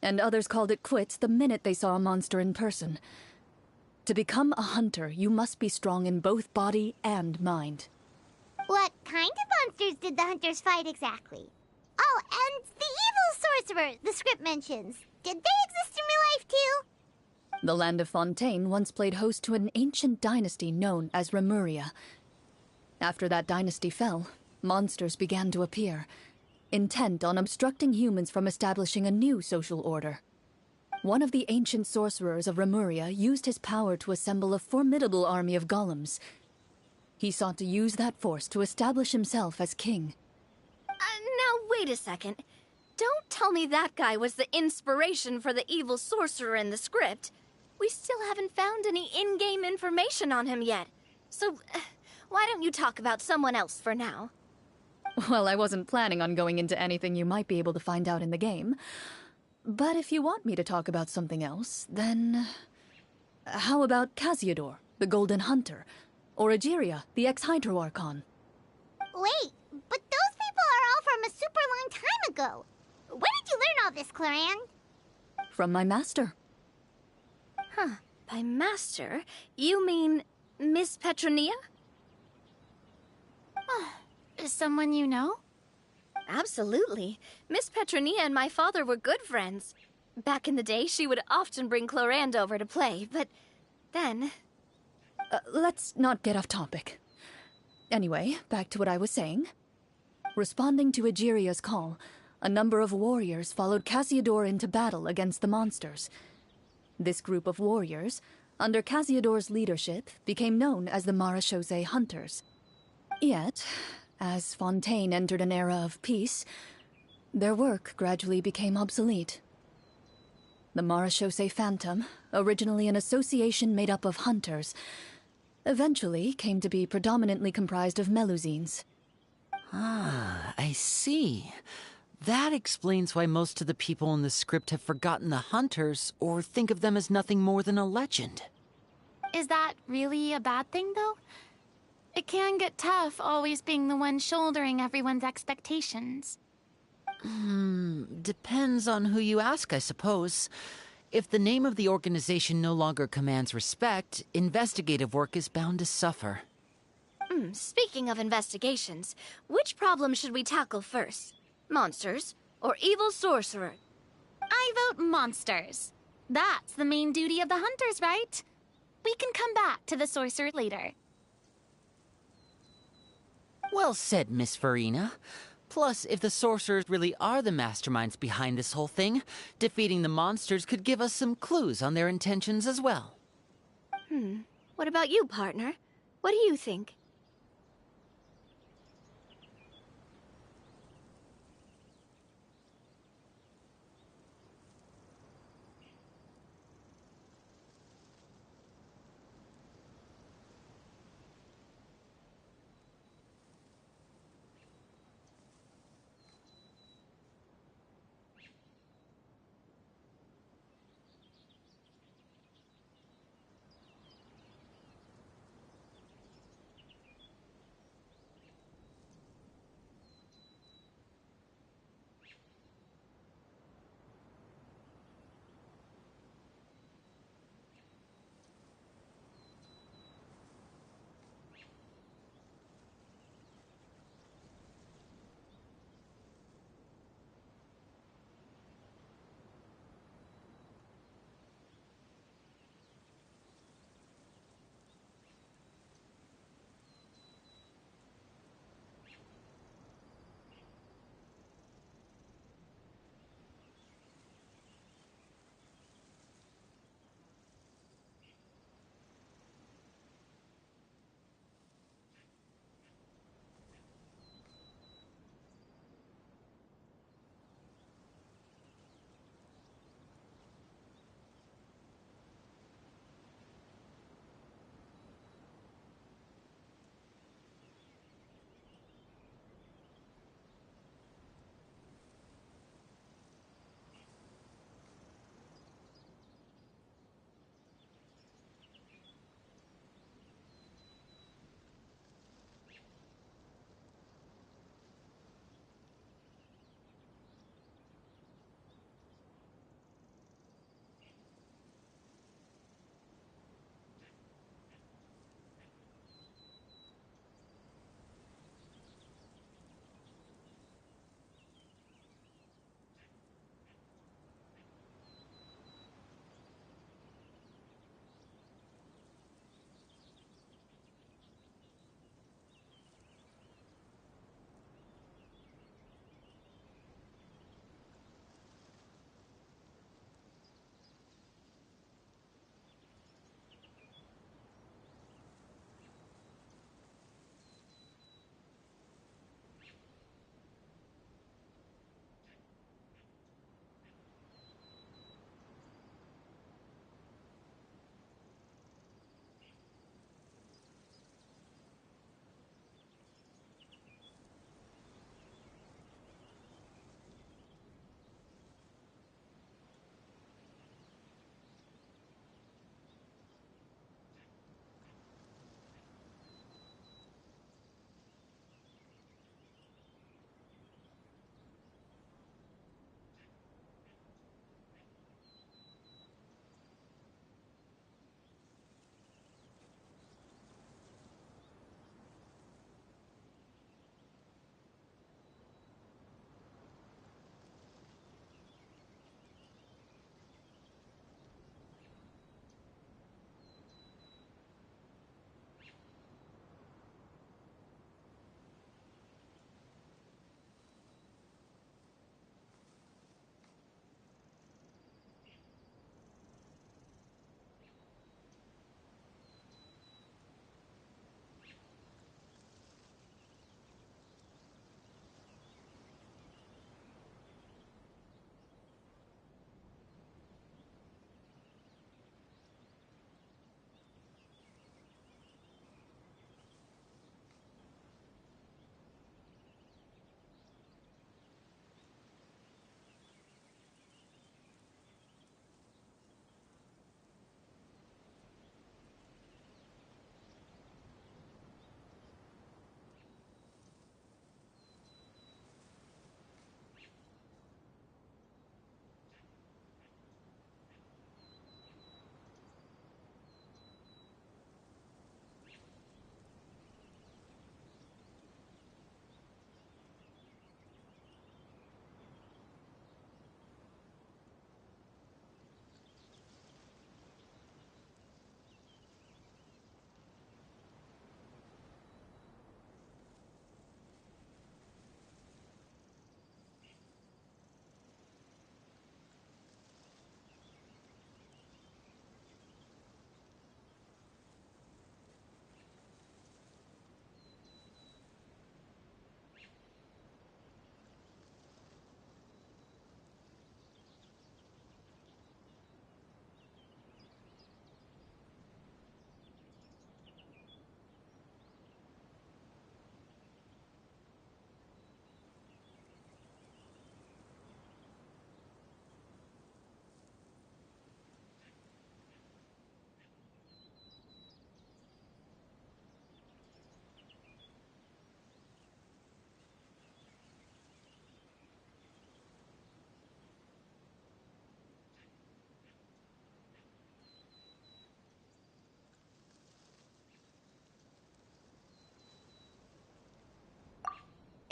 and others called it quits the minute they saw a monster in person. To become a hunter, you must be strong in both body and mind.
What kind of monsters did the hunters fight exactly? Oh, and the evil sorcerer the script mentions. Did they exist in real life too?
The land of Fontaine once played host to an ancient dynasty known as Remuria. After that dynasty fell, monsters began to appear, intent on obstructing humans from establishing a new social order. One of the ancient sorcerers of Remuria used his power to assemble a formidable army of golems. He sought to use that force to establish himself as king.
Now wait a second. Don't tell me that guy was the inspiration for the evil sorcerer in the script. We still haven't found any in-game information on him yet. So, why don't you talk about someone else for now?
Well, I wasn't planning on going into anything you might be able to find out in the game. But if you want me to talk about something else, then... how about Casiodor, the Golden Hunter? Or Egeria, the ex-Hydroarchon?
Wait, but those people are all from a super long time ago. Where did you learn all this, Cloran?
From my master.
Huh. By master, you mean Miss Petronia?
Someone you know?
Absolutely. Miss Petronia and my father were good friends. Back in the day, she would often bring Clorand over to play, but then...
Let's not get off topic. Anyway, back to what I was saying. Responding to Egeria's call, a number of warriors followed Casiodor into battle against the monsters. This group of warriors, under Casiodor's leadership, became known as the Marechaussee Hunters. Yet, as Fontaine entered an era of peace, their work gradually became obsolete. The Marechaussee Phantom, originally an association made up of hunters, eventually came to be predominantly comprised of Melusines.
Ah, I see. That explains why most of the people in the script have forgotten the hunters or think of them as nothing more than a legend.
Is that really a bad thing, though? It can get tough always being the one shouldering everyone's expectations.
Depends on who you ask, I suppose. If the name of the organization no longer commands respect, investigative work is bound to suffer.
Speaking of investigations, which problem should we tackle first? Monsters or evil sorcerer?
I vote monsters. That's the main duty of the hunters, right? We can come back to the sorcerer later.
Well said, Miss Farina. Plus, if the sorcerers really are the masterminds behind this whole thing, defeating the monsters could give us some clues on their intentions as well.
What about you, partner? What do you think?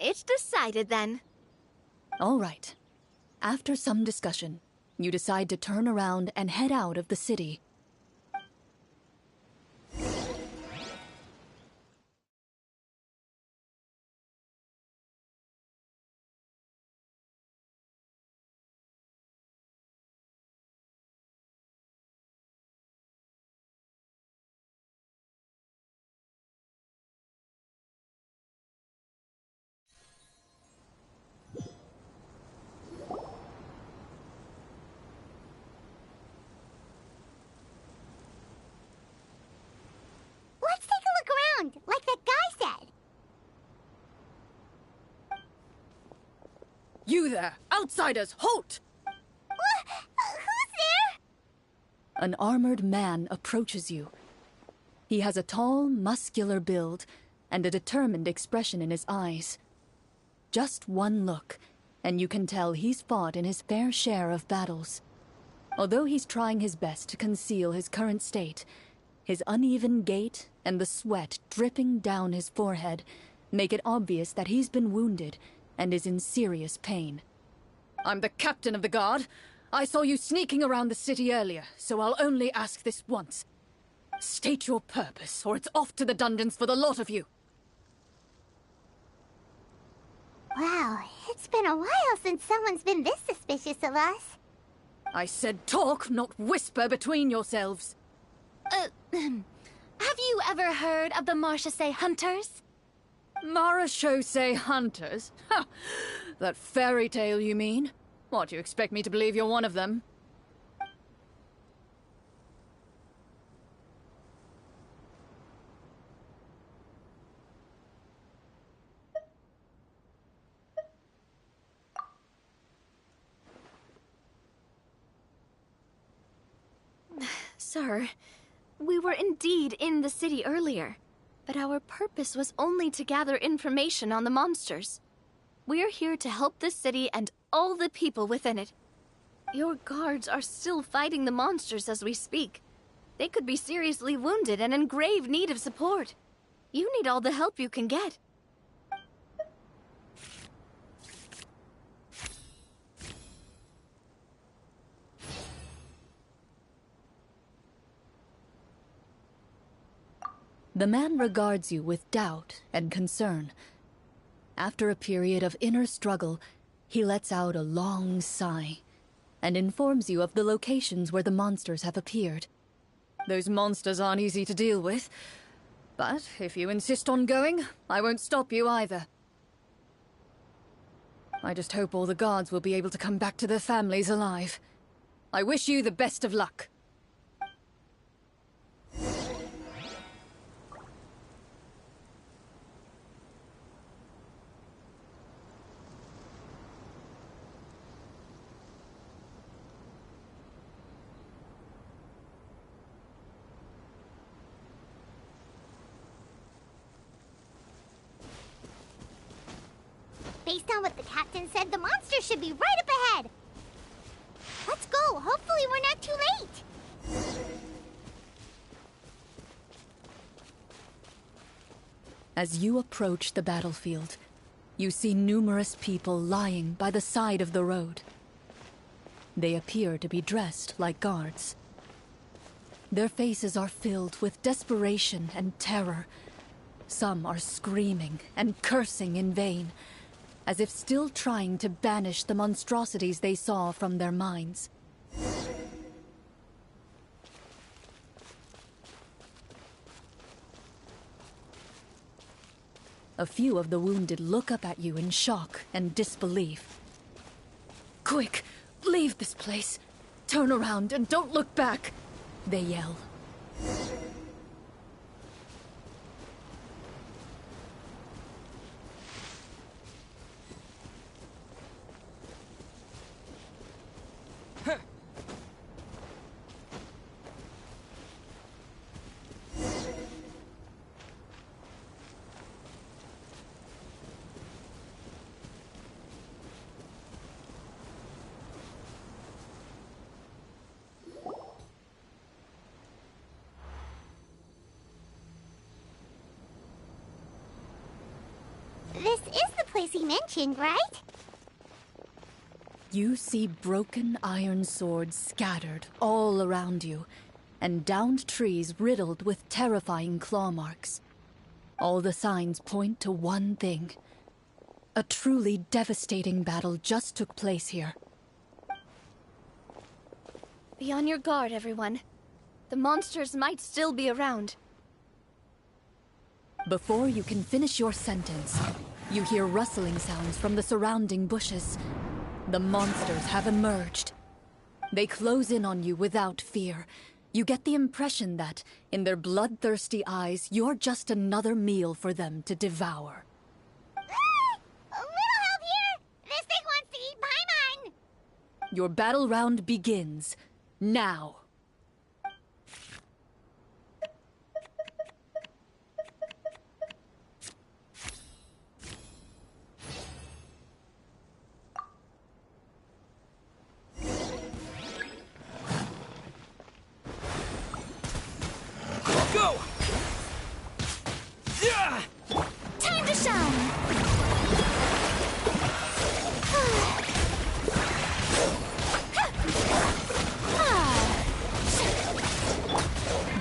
It's decided then.
All right. After some discussion, you decide to turn around and head out of the city.
Let's take a look around, like that guy said.
You there! Outsiders, halt!
Who's there?
An armored man approaches you. He has a tall, muscular build and a determined expression in his eyes. Just one look, and you can tell he's fought in his fair share of battles. Although he's trying his best to conceal his current state, his uneven gait and the sweat dripping down his forehead make it obvious that he's been wounded and is in serious pain. I'm the captain of the guard. I saw you sneaking around the city earlier, so I'll only ask this once. State your purpose, or it's off to the dungeons for the lot of you.
Wow, it's been a while since someone's been this suspicious of us.
I said talk, not whisper between yourselves.
Have you ever heard of the Marchese Hunters?
Marachose hunters? Ha! That fairy tale, you mean? What, you expect me to believe you're one of them?
Sir, we were indeed in the city earlier, but our purpose was only to gather information on the monsters. We're here to help the city and all the people within it. Your guards are still fighting the monsters as we speak. They could be seriously wounded and in grave need of support. You need all the help you can get.
The man regards you with doubt and concern. After a period of inner struggle, he lets out a long sigh and informs you of the locations where the monsters have appeared. Those monsters aren't easy to deal with, but if you insist on going, I won't stop you either. I just hope all the guards will be able to come back to their families alive. I wish you the best of luck.
Based on what the captain said, the monster should be right up ahead. Let's go. Hopefully we're not too late.
As you approach the battlefield, you see numerous people lying by the side of the road. They appear to be dressed like guards. Their faces are filled with desperation and terror. Some are screaming and cursing in vain, as if still trying to banish the monstrosities they saw from their minds. A few of the wounded look up at you in shock and disbelief. Quick, leave this place. Turn around and don't look back, they yell.
This is the place he mentioned, right?
You see broken iron swords scattered all around you, and downed trees riddled with terrifying claw marks. All the signs point to one thing. A truly devastating battle just took place here.
Be on your guard, everyone. The monsters might still be around.
Before you can finish your sentence, you hear rustling sounds from the surrounding bushes. The monsters have emerged. They close in on you without fear. You get the impression that, in their bloodthirsty eyes, you're just another meal for them to devour.
A little help here! This thing wants to eat Paimon!
Your battle round begins now.
Go! Yeah!
Time to shine!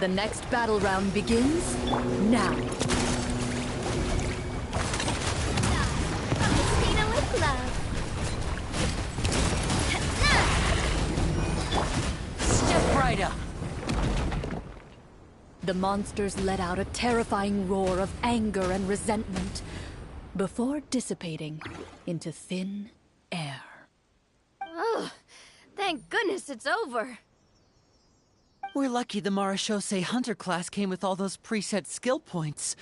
The next battle round begins now.
Christina with love.
Step right up.
The monsters let out a terrifying roar of anger and resentment before dissipating into thin air.
Oh, thank goodness it's over.
We're lucky the Marashose Hunter class came with all those preset skill points.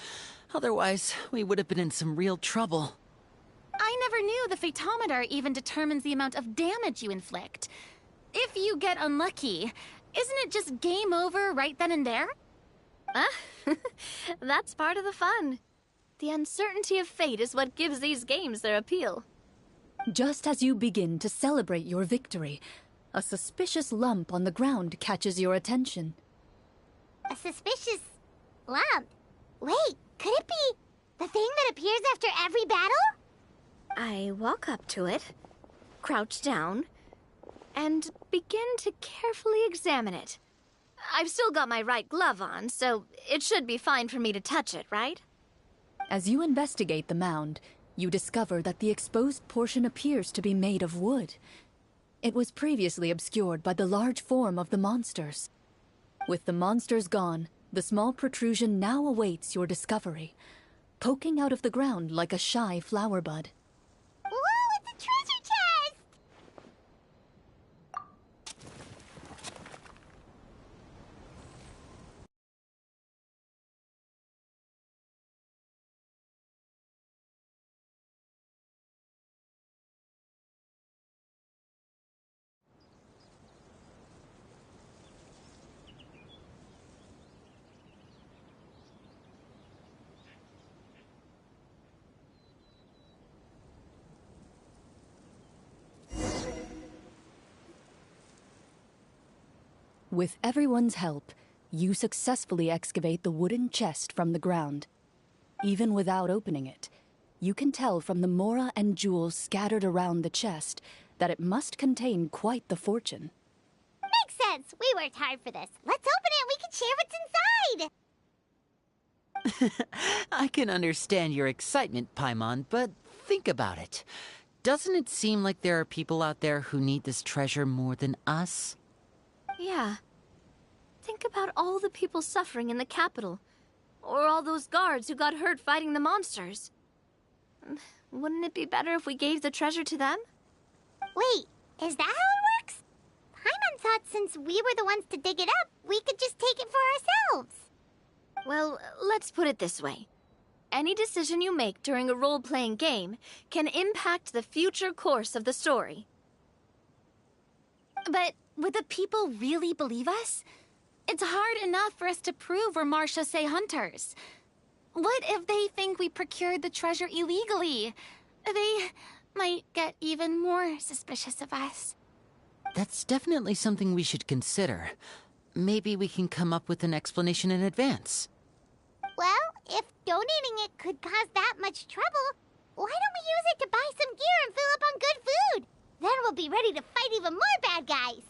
Otherwise, we would have been in some real trouble.
I never knew the Fatometer even determines the amount of damage you inflict. If you get unlucky, isn't it just game over right then and there?
That's part of the fun. The uncertainty of fate is what gives these games their appeal.
Just as you begin to celebrate your victory, a suspicious lump on the ground catches your attention.
A suspicious lump? Wait, could it be the thing that appears after every battle?
I walk up to it, crouch down, and begin to carefully examine it. I've still got my right glove on, so it should be fine for me to touch it, right?
As you investigate the mound, you discover that the exposed portion appears to be made of wood. It was previously obscured by the large form of the monsters. With the monsters gone, the small protrusion now awaits your discovery, poking out of the ground like a shy flower bud.
Whoa, it's a treasure chest!
With everyone's help, you successfully excavate the wooden chest from the ground. Even without opening it, you can tell from the mora and jewels scattered around the chest that it must contain quite the fortune.
Makes sense. We worked hard for this. Let's open it and we can share what's inside!
I can understand your excitement, Paimon, but think about it. Doesn't it seem like there are people out there who need this treasure more than us?
Yeah. Think about all the people suffering in the capital. Or all those guards who got hurt fighting the monsters. Wouldn't it be better if we gave the treasure to them?
Wait, is that how it works? Paimon thought since we were the ones to dig it up, we could just take it for ourselves.
Well, let's put it this way. Any decision you make during a role-playing game can impact the future course of the story.
But would the people really believe us? It's hard enough for us to prove we're Marashose hunters. What if they think we procured the treasure illegally? They might get even more suspicious of us.
That's definitely something we should consider. Maybe we can come up with an explanation in advance.
Well, if donating it could cause that much trouble, ready to fight even more bad guys.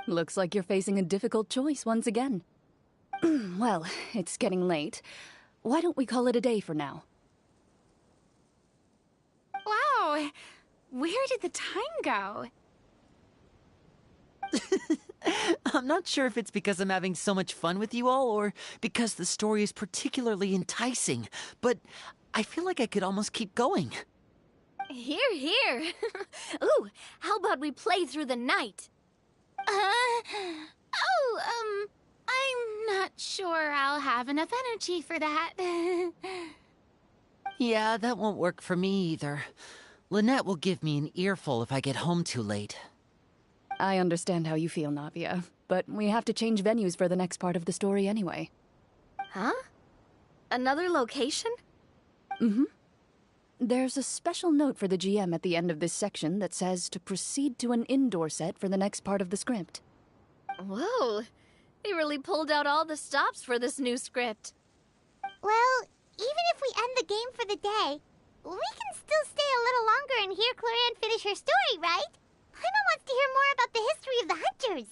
Looks like you're facing a difficult choice once again. Well, it's getting late. Why don't we call it a day for now?
Wow, where did the time go?
I'm not sure if it's because I'm having so much fun with you all, or because the story is particularly enticing, but I feel like I could almost keep going.
Here, here. Ooh, how about we play through the night?
I'm not sure I'll have enough energy for that.
Yeah, that won't work for me either. Lynette will give me an earful if I get home too late.
I understand how you feel, Navia, but we have to change venues for the next part of the story anyway.
Huh? Another location?
Mm-hmm. There's a special note for the GM at the end of this section that says to proceed to an indoor set for the next part of the script.
Whoa, they really pulled out all the stops for this new script.
Well, even if we end the game for the day, we can still stay a little longer and hear Cloran finish her story, right? Paimon wants to hear more about the history of the hunters.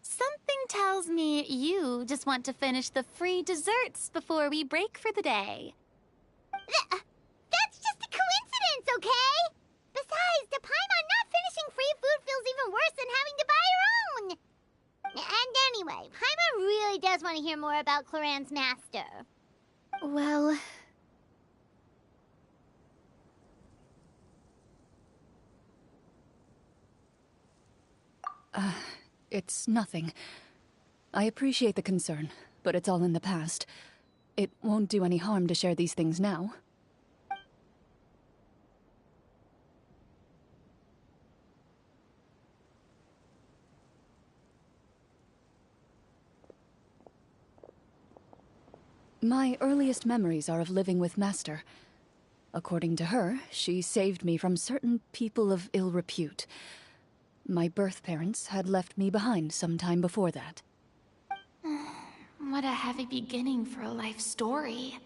Something tells me you just want to finish the free desserts before we break for the day.
That's just a coincidence, okay? Besides, to Paimon, not finishing free food feels even worse than having to buy her own. And anyway, Paimon really does want to hear more about Cloran's master.
Well...
It's nothing. I appreciate the concern, but it's all in the past. It won't do any harm to share these things now. My earliest memories are of living with Master. According to her, she saved me from certain people of ill repute. My birth parents had left me behind some time before that.
What a heavy beginning for a life story.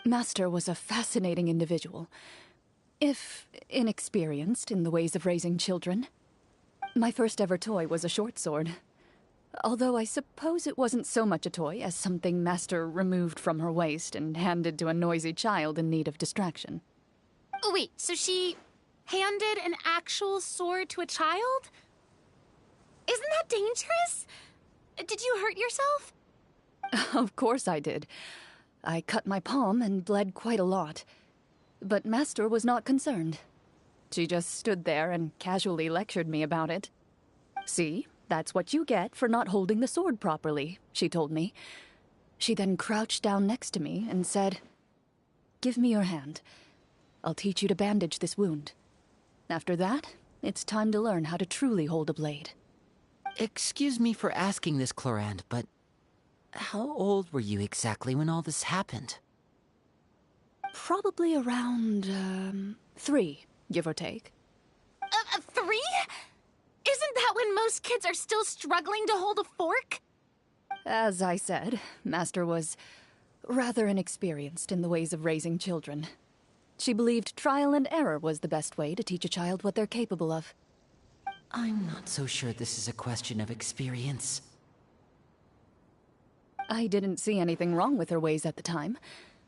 Master was a fascinating individual, if inexperienced in the ways of raising children. My first ever toy was a short sword, although I suppose it wasn't so much a toy as something Master removed from her waist and handed to a noisy child in need of distraction.
Oh, wait, so she handed an actual sword to a child? Isn't that dangerous? Did you hurt yourself?
Of course I did. I cut my palm and bled quite a lot. But Master was not concerned. She just stood there and casually lectured me about it. See, that's what you get for not holding the sword properly, she told me. She then crouched down next to me and said, "Give me your hand. I'll teach you to bandage this wound. After that, it's time to learn how to truly hold a blade."
Excuse me for asking this, Clorand, but how old were you exactly when all this happened?
Probably around, 3, give or take.
3? Isn't that when most kids are still struggling to hold a fork?
As I said, Master was rather inexperienced in the ways of raising children. She believed trial and error was the best way to teach a child what they're capable of.
I'm not so sure this is a question of experience.
I didn't see anything wrong with her ways at the time.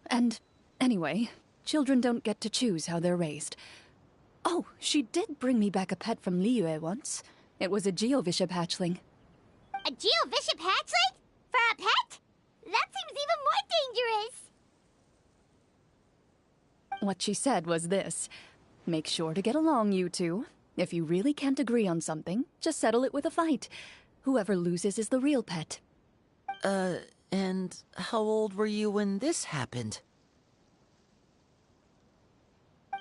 And anyway, children don't get to choose how they're raised. Oh, she did bring me back a pet from Liyue once. It was a Geovishap hatchling.
A Geovishap hatchling? For a pet? That seems even more dangerous.
What she said was this: make sure to get along, you two. If you really can't agree on something, just settle it with a fight. Whoever loses is the real pet.
And how old were you when this happened?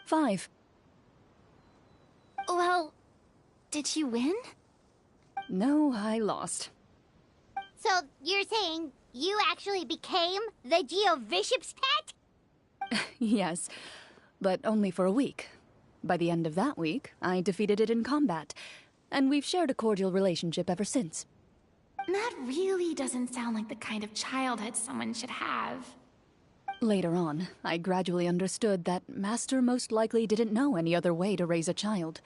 5.
Well, did you win?
No, I lost.
So, you're saying you actually became the Geovishap's pet?
Yes, but only for a week. By the end of that week, I defeated it in combat, and we've shared a cordial relationship ever since.
That really doesn't sound like the kind of childhood someone should have.
Later on, I gradually understood that Master most likely didn't know any other way to raise a child.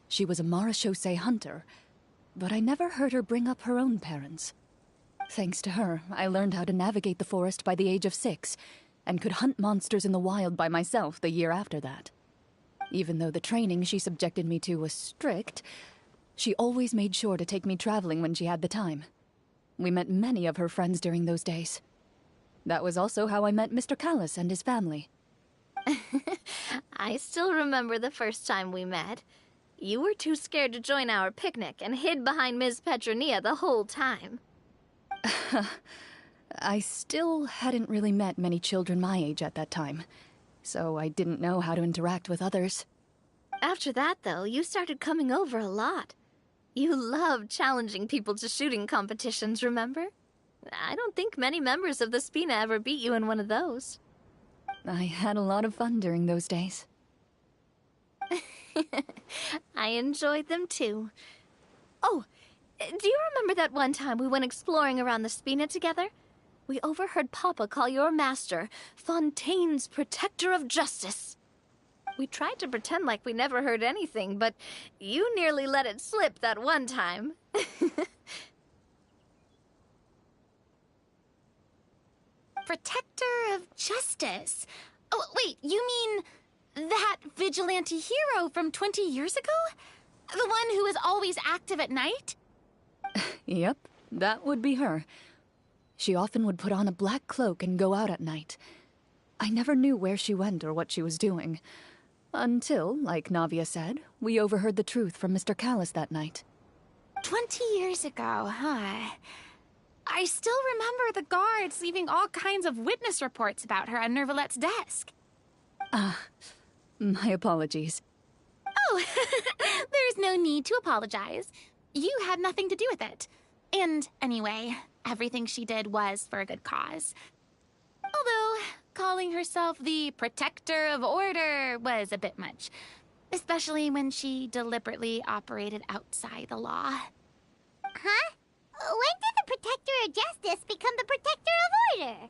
She was a marechaussee hunter, but I never heard her bring up her own parents. Thanks to her, I learned how to navigate the forest by the age of 6, and could hunt monsters in the wild by myself the year after that. Even though the training she subjected me to was strict, she always made sure to take me traveling when she had the time. We met many of her friends during those days. That was also how I met Mr. Callis and his family.
I still remember the first time we met. You were too scared to join our picnic and hid behind Ms. Petronia the whole time.
I still hadn't really met many children my age at that time, so I didn't know how to interact with others.
After that, though, you started coming over a lot. You loved challenging people to shooting competitions, remember? I don't think many members of the Spina ever beat you in one of those.
I had a lot of fun during those days.
I enjoyed them too. Oh, do you remember that one time we went exploring around the Spina together? We overheard Papa call your master Fontaine's Protector of Justice. We tried to pretend like we never heard anything, but you nearly let it slip that one time.
Protector of Justice. Oh, wait, you mean that vigilante hero from 20 years ago? The one who is always active at night?
Yep, that would be her. She often would put on a black cloak and go out at night. I never knew where she went or what she was doing. Until, like Navia said, we overheard the truth from Mr. Callis that night.
20 years ago, huh? I still remember the guards leaving all kinds of witness reports about her on Nervalette's desk.
My apologies.
Oh, there's no need to apologize. You had nothing to do with it. And anyway, everything she did was for a good cause. Although, calling herself the Protector of Order was a bit much. Especially when she deliberately operated outside the law.
Huh? When did the Protector of Justice become the Protector of Order?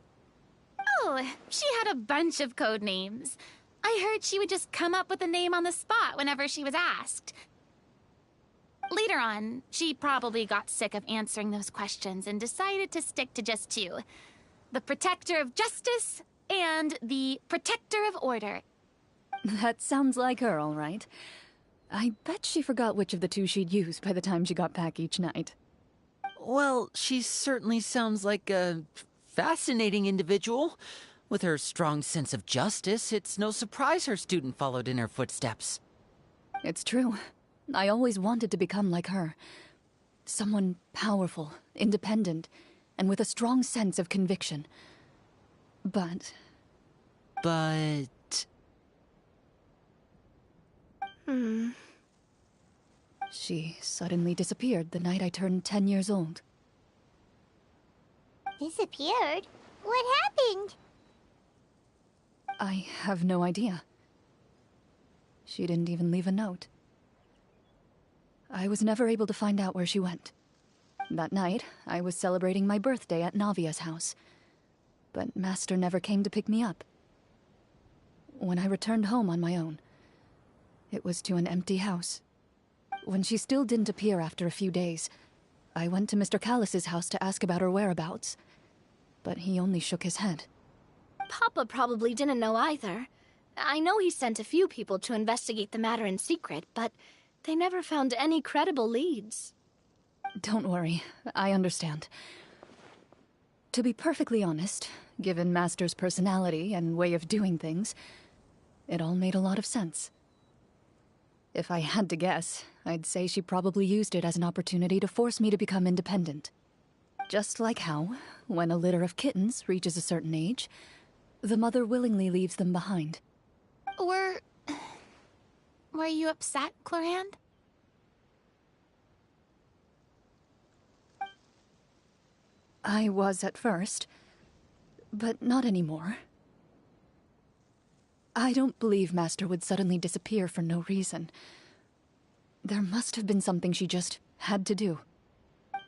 Oh, she had a bunch of code names. I heard she would just come up with a name on the spot whenever she was asked. Later on, she probably got sick of answering those questions and decided to stick to just 2. The Protector of Justice and the Protector of Order.
That sounds like her, all right. I bet she forgot which of the 2 she'd use by the time she got back each night.
Well, she certainly sounds like a fascinating individual. With her strong sense of justice, it's no surprise her student followed in her footsteps.
It's true. I always wanted to become like her. Someone powerful, independent, and with a strong sense of conviction. But... She suddenly disappeared the night I turned 10 years old.
Disappeared? What happened?
I have no idea. She didn't even leave a note. I was never able to find out where she went. That night, I was celebrating my birthday at Navia's house. But Master never came to pick me up. When I returned home on my own, it was to an empty house. When she still didn't appear after a few days, I went to Mr. Callis's house to ask about her whereabouts. But he only shook his head.
Papa probably didn't know either. I know he sent a few people to investigate the matter in secret, but they never found any credible leads.
Don't worry, I understand. To be perfectly honest, given Master's personality and way of doing things, it all made a lot of sense. If I had to guess, I'd say she probably used it as an opportunity to force me to become independent. Just like how, when a litter of kittens reaches a certain age, the mother willingly leaves them behind.
Were you upset, Clorand?
I was at first, but not anymore. I don't believe Master would suddenly disappear for no reason. There must have been something she just had to do.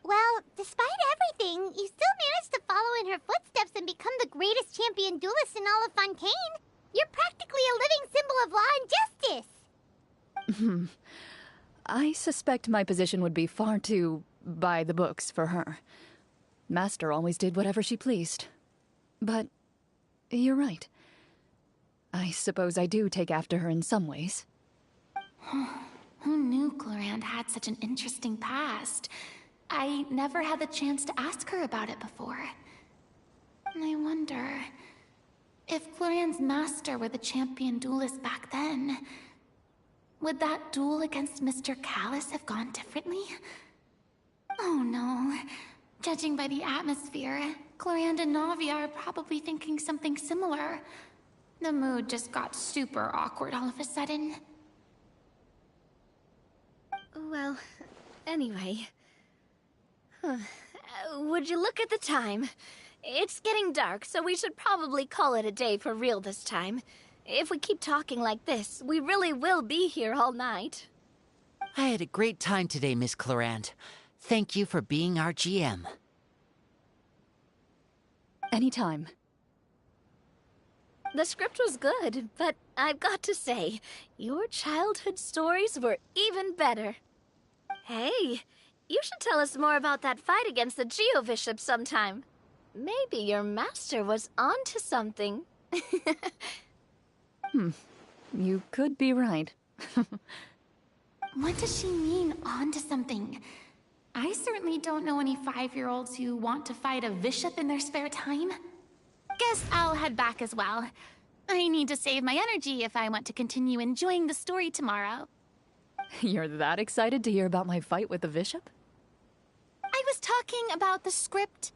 Well, despite everything, you still managed to follow in her footsteps and become the greatest champion duelist in all of Fontaine. You're practically a living symbol of law and justice.
I suspect my position would be far too by the books for her. Master always did whatever she pleased. But you're right. I suppose I do take after her in some ways.
Who knew Clorand had such an interesting past? I never had the chance to ask her about it before. I wonder if Clorand's master were the champion duelist back then, would that duel against Mr. Callus have gone differently? Oh no. Judging by the atmosphere, Clorand and Navia are probably thinking something similar. The mood just got super awkward all of a sudden.
Well, anyway. Would you look at the time? It's getting dark, so we should probably call it a day for real this time. If we keep talking like this, we really will be here all night.
I had a great time today, Miss Clorand. Thank you for being our GM.
Anytime.
The script was good, but I've got to say, your childhood stories were even better. Hey, you should tell us more about that fight against the Geo-Bishop sometime. Maybe your master was onto something.
You could be right.
What does she mean, onto something? I certainly don't know any 5-year-olds who want to fight a bishop in their spare time. Guess I'll head back as well. I need to save my energy if I want to continue enjoying the story tomorrow.
You're that excited to hear about my fight with the bishop?
I was talking about the script.